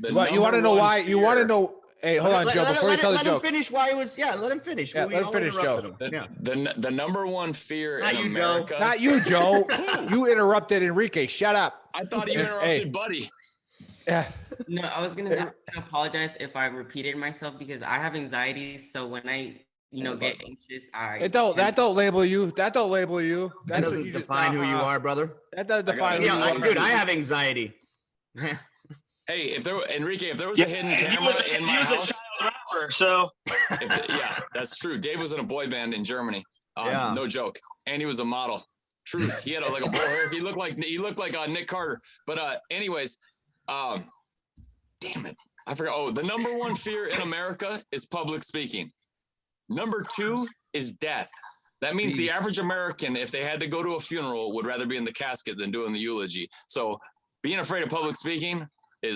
Speaker 1: You want to know why? You want to know? Hey, hold on, Joe. Before you tell the
Speaker 7: let
Speaker 1: joke,
Speaker 7: him finish why it was. Yeah, let him finish.
Speaker 1: Yeah, let him finish, Joe.
Speaker 5: The number one fear
Speaker 7: Not
Speaker 5: in
Speaker 7: you, Joe.
Speaker 5: America.
Speaker 1: not you, Joe. You interrupted Enrique. Shut up.
Speaker 5: I thought you interrupted
Speaker 1: Hey.
Speaker 5: Buddy.
Speaker 1: Yeah.
Speaker 9: No, I was gonna apologize if I repeated myself because I have anxiety. So when I, get anxious,
Speaker 1: That don't label you. That don't label you.
Speaker 7: That
Speaker 1: That's what
Speaker 7: doesn't
Speaker 1: you just
Speaker 7: define who you are, brother.
Speaker 1: That doesn't define who you
Speaker 7: Yeah,
Speaker 1: are.
Speaker 7: dude, I have anxiety.
Speaker 5: Hey, Enrique, if there was a hidden camera in my house,
Speaker 6: Rapper, so
Speaker 5: yeah, that's true. Dave was in a boy band in Germany.
Speaker 7: Yeah.
Speaker 5: No joke, and he was a model. Truth. He had like a bowl hair. He looked like Nick Carter. But anyways, damn it, I forgot. Oh, the number one fear in America is public speaking. Number two is death. That means the average American, if they had to go to a funeral, would rather be in the casket than doing the eulogy. So being afraid of public speaking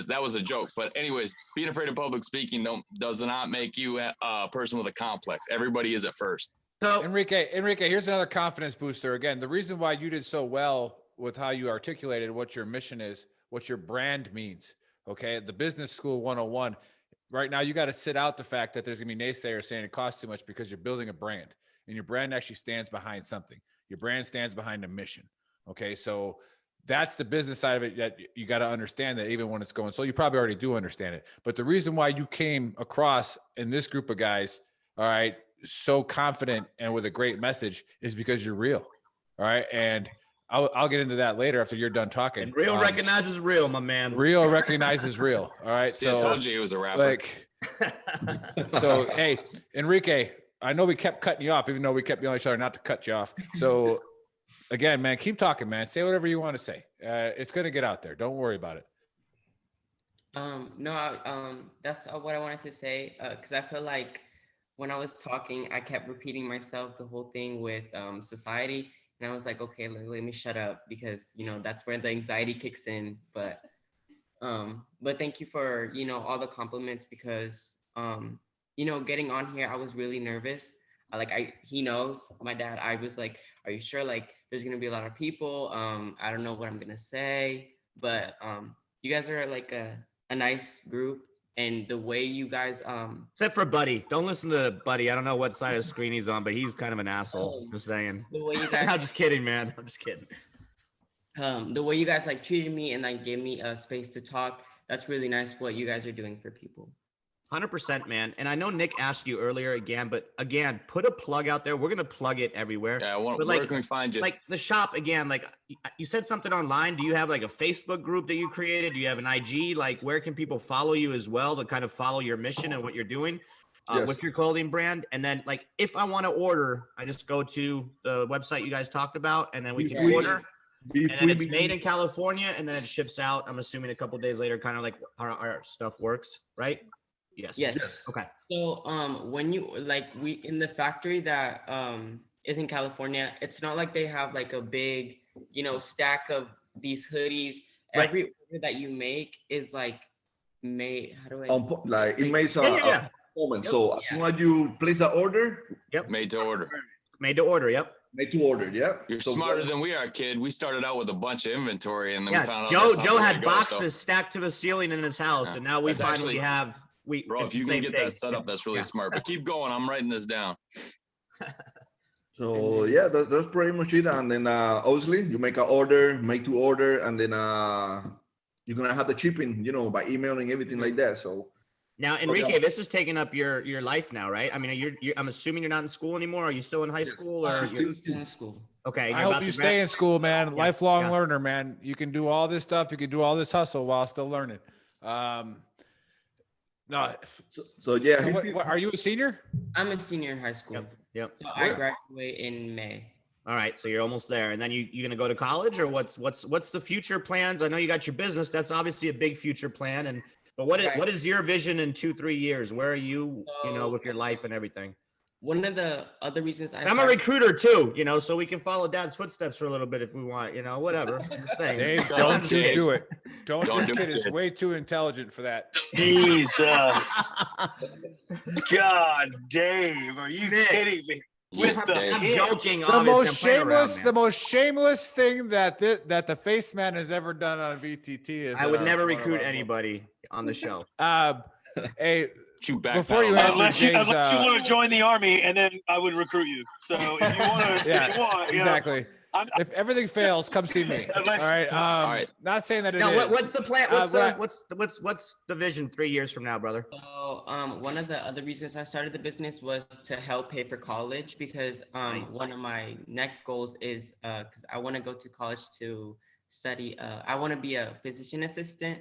Speaker 5: that was a joke. But anyways, being afraid of public speaking does not make you a person with a complex. Everybody is at first.
Speaker 7: So
Speaker 1: Enrique, here's another confidence booster. Again, the reason why you did so well with how you articulated what your mission is, what your brand means. Okay. The business school 101 right now, you got to sit out the fact that there's gonna be naysayers saying it costs too much because you're building a brand and your brand actually stands behind something. Your brand stands behind a mission. Okay. So that's the business side of it that you got to understand, that even when it's going slow, you probably already do understand it. But the reason why you came across in this group of guys, all right, so confident and with a great message is because you're real. All right. And I'll get into that later after you're done talking.
Speaker 7: and real recognizes real, my man.
Speaker 1: Real recognizes real. All right.
Speaker 5: See, I told you he was a rapper.
Speaker 1: So, hey, Enrique, I know we kept cutting you off, even though we kept yelling at each other not to cut you off. So again, man, keep talking, man. Say whatever you want to say. It's going to get out there. Don't worry about it.
Speaker 9: No, that's what I wanted to say. Because I feel like when I was talking, I kept repeating myself the whole thing with society, and I was like, okay, let me shut up because that's where the anxiety kicks in. But thank you for all the compliments because getting on here, I was really nervous. He knows, my dad. I was like, are you sure? Like, there's gonna be a lot of people. I don't know what I'm gonna say, but you guys are like a nice group, and the way you guys
Speaker 7: except for Buddy. Don't listen to Buddy. I don't know what side of the screen he's on, but he's kind of an asshole. Just saying.
Speaker 9: The way you guys
Speaker 7: I'm just kidding, man. I'm just kidding.
Speaker 9: The way you guys like treated me and like gave me a space to talk, that's really nice what you guys are doing for people.
Speaker 7: 100%, man. And I know Nick asked you earlier again, but again, put a plug out there. We're gonna plug it everywhere.
Speaker 5: Yeah,
Speaker 7: But,
Speaker 5: where can we find you?
Speaker 7: Like the shop again, like you said something online. Do you have like a Facebook group that you created? Do you have an IG? Like where can people follow you as well to kind of follow your mission and what you're doing with your clothing brand? And then like if I want to order, I just go to the website you guys talked about, and then we can order. And then it's made in California, and then it ships out. I'm assuming a couple days later, kind of like our stuff works, right?
Speaker 9: Yes.
Speaker 7: Okay.
Speaker 9: So when you we in the factory that is in California, it's not like they have like a big stack of these hoodies.
Speaker 7: Right.
Speaker 9: Every order that you make is like made. How do I?
Speaker 8: Like it makes a moment.
Speaker 9: Yep.
Speaker 8: So as soon as you place the order,
Speaker 5: Made to order.
Speaker 7: Made to order. Yep.
Speaker 8: made to order. Yeah.
Speaker 5: You're smarter than we are, kid. We started out with a bunch of inventory, and then we found out
Speaker 7: Joe had boxes stacked to the ceiling in his house, and now we
Speaker 5: That's
Speaker 7: finally
Speaker 5: actually-
Speaker 7: have.
Speaker 5: Bro, if you can get that set up, that's really smart. But keep going. I'm writing this down.
Speaker 8: So yeah, that's pretty much it. And then obviously you make an order, make to order, and then you're gonna have the shipping, by emailing everything like that. So
Speaker 7: now, Enrique, this is taking up your life now, right? I mean, I'm assuming you're not in school anymore. Are you still in high school or
Speaker 9: Still in school?
Speaker 7: Okay.
Speaker 1: I hope you stay in school, man. Lifelong learner, man. You can do all this stuff. You can do all this hustle while still learning. No.
Speaker 8: So yeah.
Speaker 1: What, are you a senior?
Speaker 9: I'm a senior in high school.
Speaker 7: Yep.
Speaker 9: So I graduate in May.
Speaker 7: All right, so you're almost there, and then you gonna go to college, or what's the future plans? I know you got your business. That's obviously a big future plan, but what is your vision in 2-3 years? Where are you, with your life and everything?
Speaker 9: One of the other reasons
Speaker 7: I'm a recruiter too, so we can follow Dad's footsteps for a little bit if we want, whatever. I'm just saying.
Speaker 1: Dave, don't just do it. This kid is way too intelligent for that.
Speaker 6: Jesus. God, Dave, are you kidding me?
Speaker 7: I'm joking.
Speaker 1: The most shameless thing that the face man has ever done on VTT is
Speaker 7: I would never recruit anybody on the show.
Speaker 1: Hey,
Speaker 5: before
Speaker 1: you answer,
Speaker 6: unless
Speaker 1: James,
Speaker 6: you want to join the army, and then I would recruit you. So if you want to,
Speaker 1: exactly. If everything fails, come see me. All right.
Speaker 5: All right.
Speaker 1: Not saying that it
Speaker 7: now,
Speaker 1: is.
Speaker 7: what's the plan? What's the vision 3 years from now, brother?
Speaker 9: So one of the other reasons I started the business was to help pay for college because one of my next goals is because I want to go to college to study. I want to be a physician assistant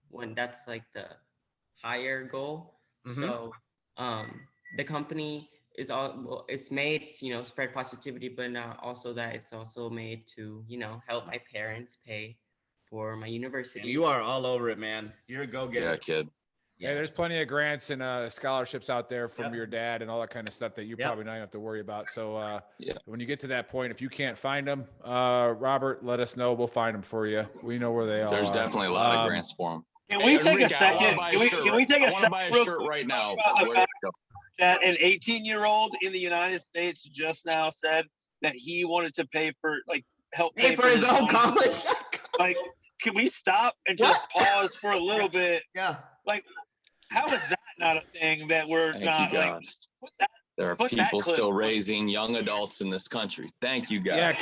Speaker 9: when that's like the higher goal.
Speaker 7: Mm-hmm.
Speaker 9: So the company is it's made to spread positivity, but not also that it's also made to help my parents pay for my university.
Speaker 7: You are all over it, man. You're a go-getter.
Speaker 5: Yeah, kid.
Speaker 1: Yeah, there's plenty of grants and scholarships out there from your dad and all that kind of stuff that you probably not have to worry about. So when you get to that point, if you can't find them, Robert, let us know. We'll find them for you. We know where they are.
Speaker 5: There's definitely a lot of grants for them.
Speaker 6: Can we take a second? Can we take a second?
Speaker 5: I want to buy a shirt right now.
Speaker 6: That an 18-year-old in the United States just now said that he wanted to pay for help
Speaker 7: pay for his own college.
Speaker 6: Can we stop and just pause for a little bit?
Speaker 7: Yeah.
Speaker 6: How is that not a thing that we're not
Speaker 5: there are people still raising young adults in this country. Thank you, guys.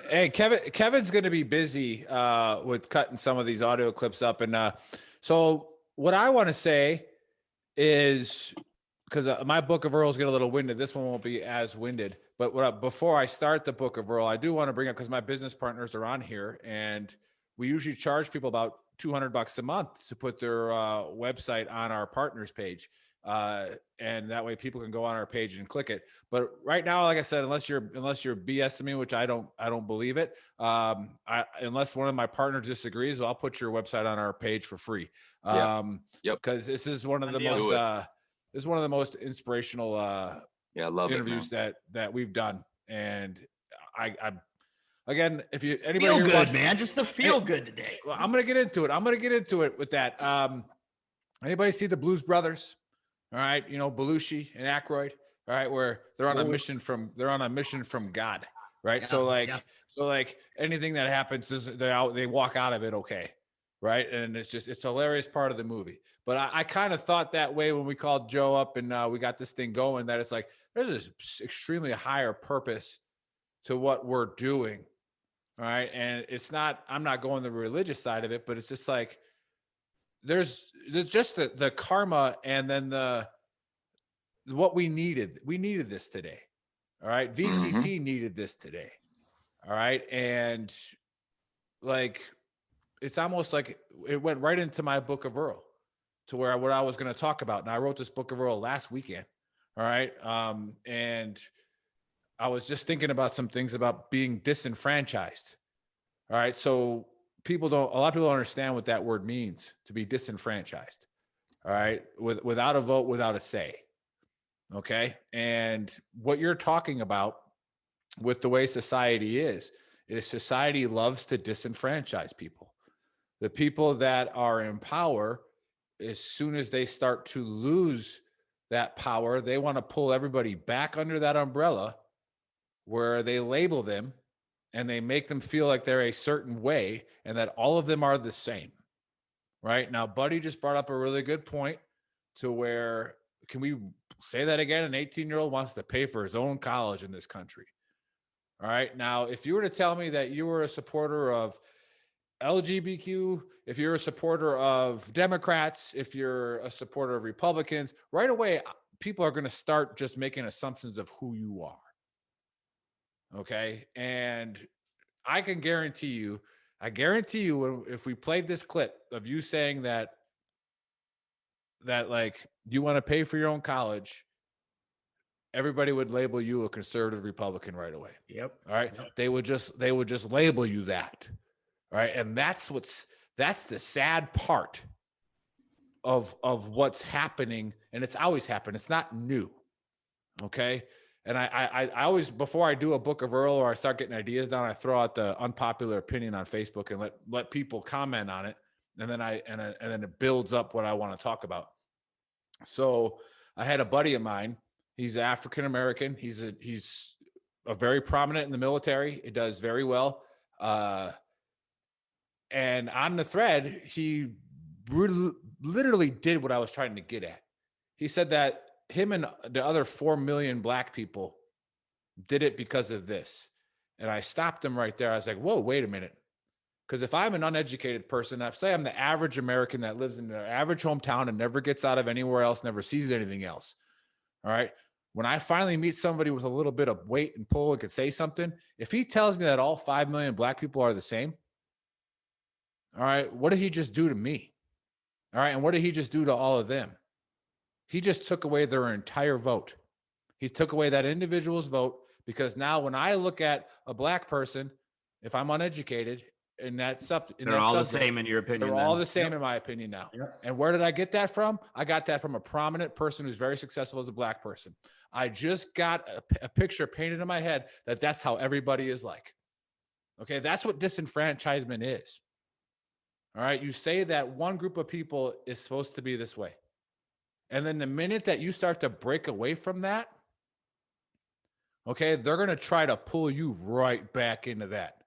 Speaker 1: Yeah, Kevin's going to be busy with cutting some of these audio clips up, and so what I want to say is, because my Book of Earl's get a little winded. This one won't be as winded. But before I start the Book of Earl, I do want to bring up, because my business partners are on here, and we usually charge people about $200 a month to put their website on our partners page. And that way people can go on our page and click it. But right now, like I said, unless you're BSing me, which I don't believe it. Unless one of my partners disagrees, I'll put your website on our page for free.
Speaker 5: Yep.
Speaker 1: Because this is one of the most this is one of the most inspirational
Speaker 5: I love
Speaker 1: interviews
Speaker 5: it,
Speaker 1: that we've done. And I'm again, if you anybody
Speaker 7: Feel
Speaker 1: here
Speaker 7: good,
Speaker 1: watched,
Speaker 7: man. Just to feel good today.
Speaker 1: well, I'm gonna get into it with that. Anybody see the Blues Brothers? All right, Belushi and Aykroyd. All right, where they're on a mission from God. Right.
Speaker 7: Yeah,
Speaker 1: so anything that happens is they walk out of it okay. Right. And it's a hilarious part of the movie. But I kind of thought that way when we called Joe up and we got this thing going, that it's like there's this extremely higher purpose to what we're doing. All right. And I'm not going the religious side of it, but it's just like there's just the karma, and then what we needed. We needed this today. All right. VTT needed this today. All right. And it's almost like it went right into my book of Earl, to where what I was going to talk about. And I wrote this book of Earl last weekend. All right. And I was just thinking about some things about being disenfranchised. All right. So a lot of people don't understand what that word means, to be disenfranchised. All right. Without a vote, without a say. Okay. And what you're talking about with the way society is society loves to disenfranchise people. The people that are in power, as soon as they start to lose that power, they want to pull everybody back under that umbrella where they label them and they make them feel like they're a certain way and that all of them are the same. Right? Now, Buddy just brought up a really good point, to where, can we say that again? An 18-year-old wants to pay for his own college in this country. All right. Now, if you were to tell me that you were a supporter of LGBTQ, if you're a supporter of Democrats, if you're a supporter of Republicans, right away, people are going to start just making assumptions of who you are. Okay. And I guarantee you, if we played this clip of you saying that like you want to pay for your own college, everybody would label you a conservative Republican right away.
Speaker 7: Yep.
Speaker 1: All right.
Speaker 7: Yep.
Speaker 1: They would just label you that. All right. And that's the sad part of what's happening. And it's always happened. It's not new. Okay. And I always, before I do a book of Earl or I start getting ideas down, I throw out the unpopular opinion on Facebook and let people comment on it. And then then it builds up what I want to talk about. So I had a buddy of mine. He's African-American. He's a very prominent in the military. He does very well. And on the thread, he literally did what I was trying to get at. He said that him and the other 4 million black people did it because of this. And I stopped him right there. I was like, whoa, wait a minute. Because if I'm an uneducated person, say I'm the average American that lives in their average hometown and never gets out of anywhere else, never sees anything else. All right. When I finally meet somebody with a little bit of weight and pull and could say something, if he tells me that all 5 million black people are the same, all right, what did he just do to me? All right. And what did he just do to all of them? He just took away their entire vote. He took away that individual's vote, because now when I look at a black person, if I'm uneducated, and they're
Speaker 7: all the same in your opinion.
Speaker 1: They're all the same in my opinion now.
Speaker 7: Yep.
Speaker 1: And where did I get that from? I got that from a prominent person who's very successful as a black person. I just got a picture painted in my head that that's how everybody is like. Okay, that's what disenfranchisement is. All right, you say that one group of people is supposed to be this way. And then the minute that you start to break away from that, okay, they're going to try to pull you right back into that.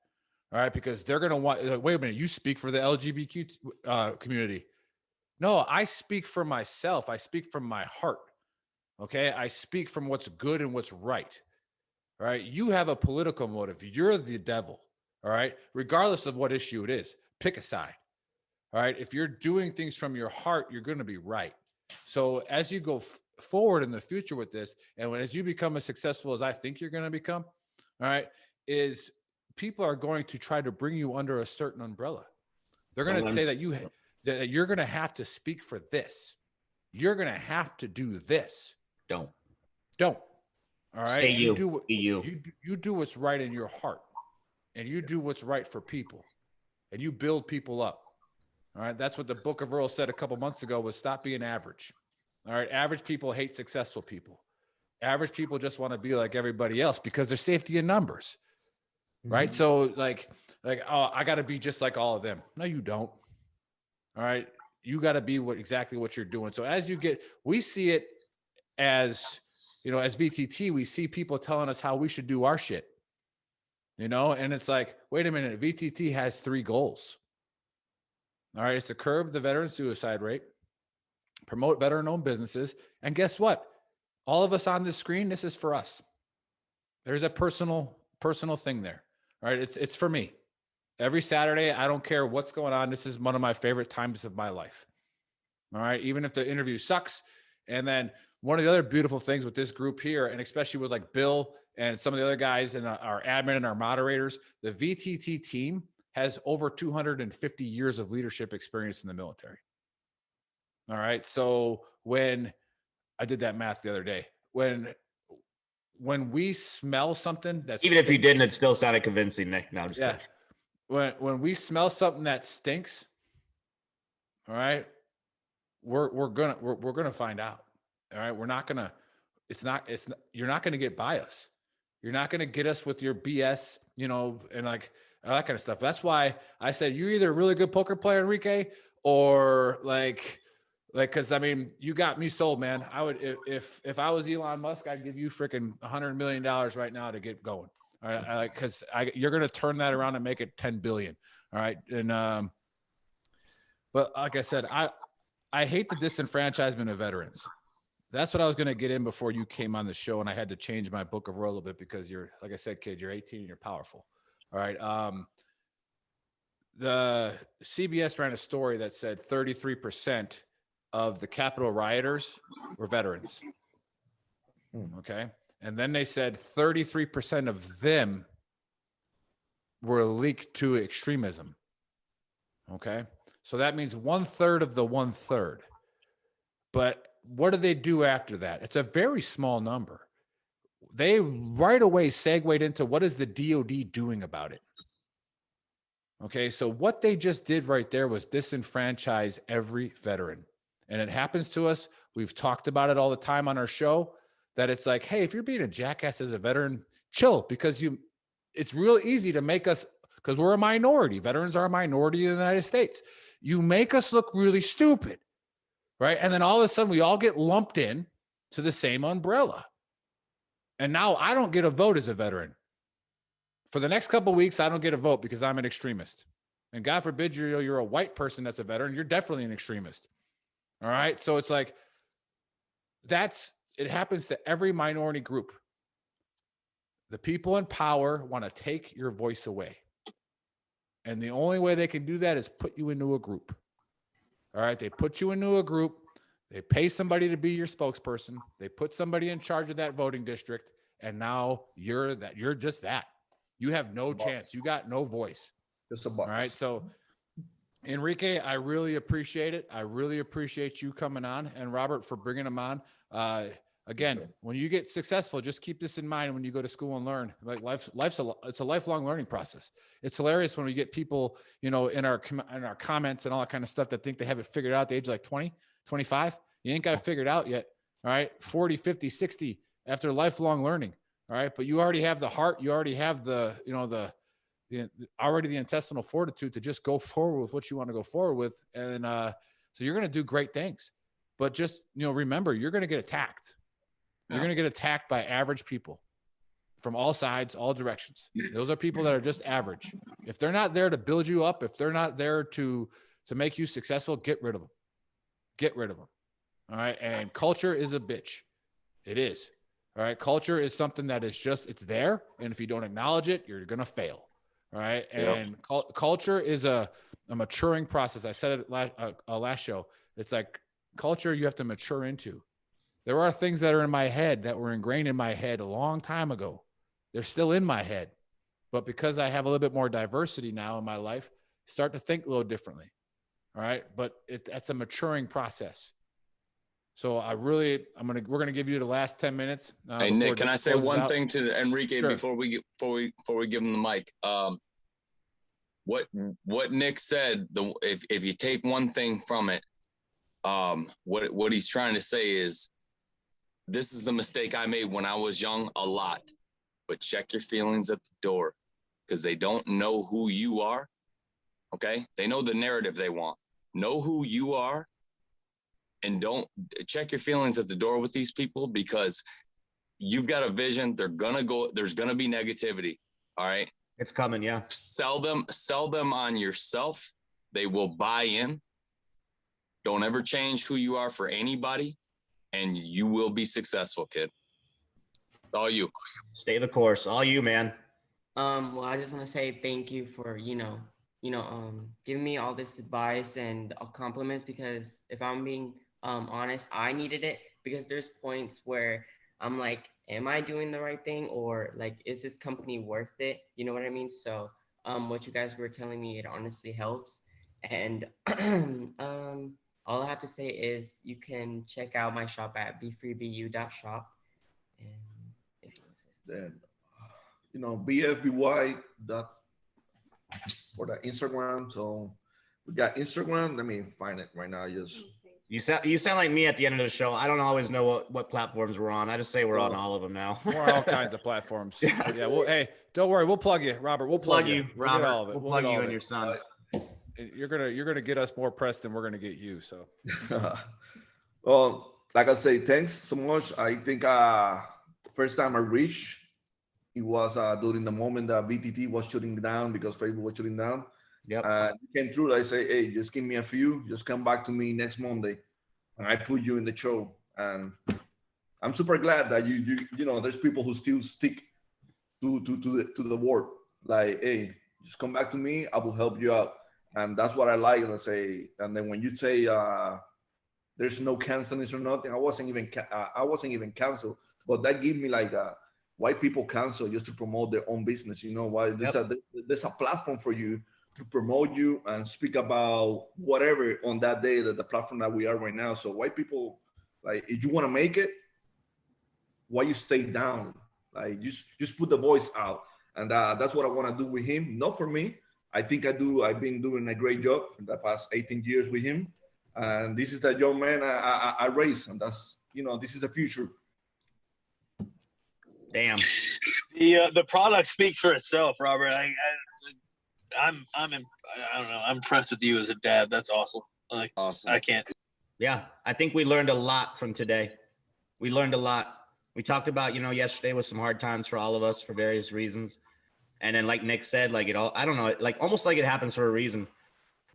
Speaker 1: All right, because they're going to want, wait a minute, you speak for the LGBTQ community. No, I speak for myself. I speak from my heart. Okay, I speak from what's good and what's right. All right, you have a political motive. You're the devil. All right, regardless of what issue it is, pick a side. All right, if you're doing things from your heart, you're going to be right. So as you go forward in the future with this, and as you become as successful as I think you're going to become, all right, is people are going to try to bring you under a certain umbrella. They're going to say that you're going to have to speak for this. you're going to have to do this.
Speaker 7: Don't.
Speaker 1: All right.
Speaker 7: Stay you.
Speaker 1: Be you. You do what's right in your heart, and you do what's right for people, and you build people up. All right. That's what the Book of Earl said a couple months ago was stop being average. All right. Average people hate successful people. Average people just want to be like everybody else because there's safety in numbers. Right. So like, oh, I got to be just like all of them. No, you don't. All right. You got to be exactly what you're doing. So as we see it as, as VTT, we see people telling us how we should do our shit, and it's like, wait a minute. VTT has 3 goals. All right. It's to curb the veteran suicide rate, promote veteran-owned businesses. And guess what? All of us on this screen, this is for us. There's a personal thing there. All right. It's for me. Every Saturday, I don't care what's going on. This is one of my favorite times of my life. All right. Even if the interview sucks. And then one of the other beautiful things with this group here, and especially with like Bill and some of the other guys and our admin and our moderators, the VTT team has over 250 years of leadership experience in the military. All right. So when I did that math the other day, when we smell something that's
Speaker 7: even if you didn't, it still sounded convincing, Nick. No, I'm just kidding.
Speaker 1: When we smell something that stinks, all right, we're gonna find out. All right, you're not gonna get by us. You're not gonna get us with your BS, and like all that kind of stuff. That's why I said you're either a really good poker player, Enrique, or like, because I mean, you got me sold, man. I would if I was Elon Musk, I'd give you freaking $100 million right now to get going. All right, because you're going to turn that around and make it 10 billion. All right, and but like I said, I hate the disenfranchisement of veterans. That's what I was going to get in before you came on the show, and I had to change my book of Earl a little bit because you're, like I said, kid, you're 18 and you're powerful. All right. The CBS ran a story that said 33% of the Capitol rioters were veterans. Okay. And then they said 33% of them were leaked to extremism. Okay. So that means 1/3 of the 1/3. But what do they do after that? It's a very small number. They right away segued into what is the DOD doing about it? Okay. So what they just did right there was disenfranchise every veteran. And it happens to us. We've talked about it all the time on our show. That it's like, hey, if you're being a jackass as a veteran, chill, because it's real easy to make us, because we're a minority. Veterans are a minority in the United States. You make us look really stupid, right? And then all of a sudden we all get lumped in to the same umbrella. And now I don't get a vote as a veteran. For the next couple of weeks, I don't get a vote because I'm an extremist. And God forbid you're a white person that's a veteran, you're definitely an extremist. All right? So it's like, it happens to every minority group. The people in power want to take your voice away. And the only way they can do that is put you into a group. All right. They put you into a group. They pay somebody to be your spokesperson. They put somebody in charge of that voting district. And now you're just that. You have no chance. You got no voice.
Speaker 8: Just a box.
Speaker 1: All right. So Enrique, I really appreciate it. I really appreciate you coming on, and Robert for bringing them on. Again, when you get successful, just keep this in mind when you go to school and learn. Like it's a lifelong learning process. It's hilarious when we get people, in our comments and all that kind of stuff that think they have it figured out at the age of like 20, 25. You ain't got it figured out yet. All right. 40, 50, 60 after lifelong learning. All right. But you already have the heart. You already have the intestinal fortitude to just go forward with what you want to go forward with. And so you're going to do great things. But just, remember, you're going to get attacked. You're going to get attacked by average people from all sides, all directions. Those are people that are just average. If they're not there to build you up, if they're not there to make you successful, get rid of them. Get rid of them. All right. And culture is a bitch. It is. All right. Culture is something that is it's there. And if you don't acknowledge it, you're going to fail. All right. And culture is a maturing process. I said it last show. It's like culture you have to mature into. There are things that are in my head that were ingrained in my head a long time ago. They're still in my head. But because I have a little bit more diversity now in my life, start to think a little differently. All right. But that's a maturing process. So we're gonna give you the last 10 minutes.
Speaker 5: Hey Nick, can I say one thing to Enrique
Speaker 1: Sure.
Speaker 5: before we give him the mic? What Nick said, if you take one thing from it, what he's trying to say is, this is the mistake I made when I was young a lot, but check your feelings at the door, because they don't know who you are. Okay, they know the narrative they want. Know who you are. And don't check your feelings at the door with these people, because you've got a vision. There's going to be negativity. All right.
Speaker 7: It's coming. Yeah.
Speaker 5: Sell them on yourself. They will buy in. Don't ever change who you are for anybody, and you will be successful, kid. It's all you.
Speaker 7: Stay the course. All you, man.
Speaker 9: Well, I just want to say thank you for, giving me all this advice and compliments, because if I'm being honest, I needed it, because there's points where I'm like, am I doing the right thing, or like, is this company worth it? You know what I mean? So what you guys were telling me, it honestly helps. And all I have to say is you can check out my shop at bfreebu.shop. And if you want to say something.
Speaker 8: Then, BFBY for the Instagram. So we got Instagram. Let me find it right now.
Speaker 7: You sound like me at the end of the show. I don't always know what platforms we're on. I just say we're on all of them now.
Speaker 1: We're on all kinds of platforms. Yeah. Well, hey, don't worry. We'll plug you, Robert. We'll plug you,
Speaker 7: Robert.
Speaker 1: We'll get all of it.
Speaker 7: We'll plug you and your son.
Speaker 1: You're gonna get us more press than we're gonna get you. So.
Speaker 8: Well, like I say, thanks so much. I think the first time I reached, it was during the moment that BTT was shutting down, because Facebook was shutting down.
Speaker 7: Yep.
Speaker 8: You came through. I say, hey, just give me a few. Just come back to me next Monday, and I put you in the show. And I'm super glad that you there's people who still stick to the word. Like, hey, just come back to me. I will help you out. And that's what I like. Let's say. And then when you say there's no canceling or nothing, I wasn't even canceled. But that gave me like why people cancel just to promote their own business. You know why? There's a platform for you to promote you and speak about whatever on that day, that the platform that we are right now. So why people, like, if you want to make it, why you stay down? Like, just put the voice out. And that's what I want to do with him. Not for me. I think I've been doing a great job for the past 18 years with him. And this is the young man I raised. And that's, this is the future.
Speaker 7: Damn.
Speaker 6: The product speaks for itself, Robert. I'm impressed with you as a dad. That's awesome. Like, awesome. I can't.
Speaker 7: Yeah, I think we learned a lot from today. We learned a lot. We talked about, yesterday was some hard times for all of us for various reasons. And then, like Nick said, like I don't know, like almost like it happens for a reason.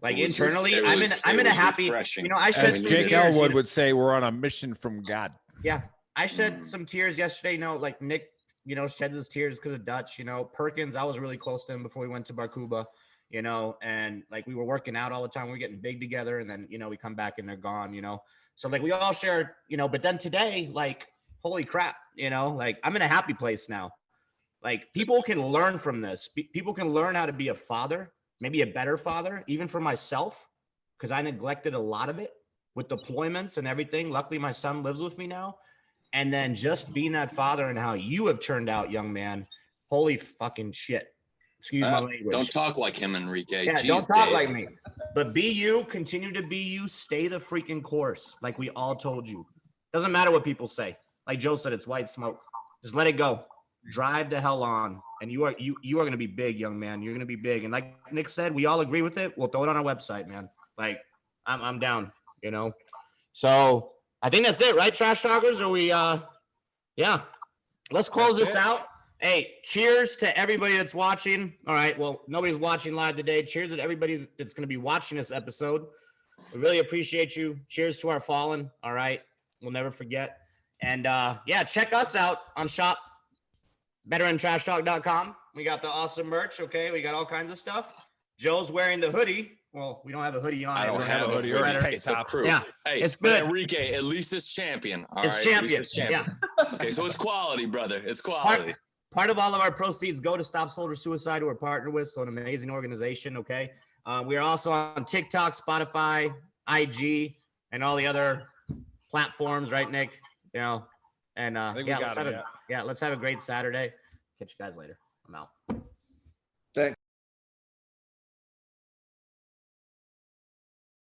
Speaker 7: Like internally, I'm in a happy, I said,
Speaker 1: as Jake Elwood would say, we're on a mission from God.
Speaker 7: Yeah. I shed some tears yesterday. Like Nick, sheds his tears because of Dutch, Perkins, I was really close to him before we went to Barcuba, and like we were working out all the time. We were getting big together, and then, we come back and they're gone, So like we all share, but then today, like, holy crap, like I'm in a happy place now. Like people can learn from this. People can learn how to be a father, maybe a better father, even for myself, because I neglected a lot of it with deployments and everything. Luckily, my son lives with me now. And then just being that father and how you have turned out, young man. Holy fucking shit. Excuse my language.
Speaker 5: Don't talk like him, Enrique.
Speaker 7: Yeah, don't talk like me. But be you, continue to be you, stay the freaking course, like we all told you. Doesn't matter what people say. Like Joe said, it's white smoke. Just let it go. Drive the hell on. And you are gonna be big, young man. You're gonna be big. And like Nick said, we all agree with it. We'll throw it on our website, man. Like, I'm down, So I think that's it, right, Trash Talkers? Or we yeah. Let's close this out. Hey, cheers to everybody that's watching. All right, well, nobody's watching live today. Cheers to everybody that's going to be watching this episode. We really appreciate you. Cheers to our fallen. All right, we'll never forget. And yeah, check us out on shop veterantrashtalk.com. We got the awesome merch, okay? We got all kinds of stuff. Joe's wearing the hoodie. Well, we don't have a hoodie on.
Speaker 5: I don't have a hoodie or a tank top.
Speaker 7: Yeah,
Speaker 5: hey,
Speaker 7: it's good.
Speaker 5: Enrique, at least it's champion. All
Speaker 7: it's
Speaker 5: right?
Speaker 7: champion.
Speaker 5: It's champion.
Speaker 7: Yeah.
Speaker 5: Okay, so it's quality, brother. It's quality.
Speaker 7: Part of all of our proceeds go to Stop Soldier Suicide, who we're partnered with, so an amazing organization, okay? We are also on TikTok, Spotify, IG, and all the other platforms, right, Nick? You know, and
Speaker 1: think we
Speaker 7: yeah,
Speaker 1: got it,
Speaker 7: let's have a great Saturday. Catch you guys later. I'm out.
Speaker 8: Thanks.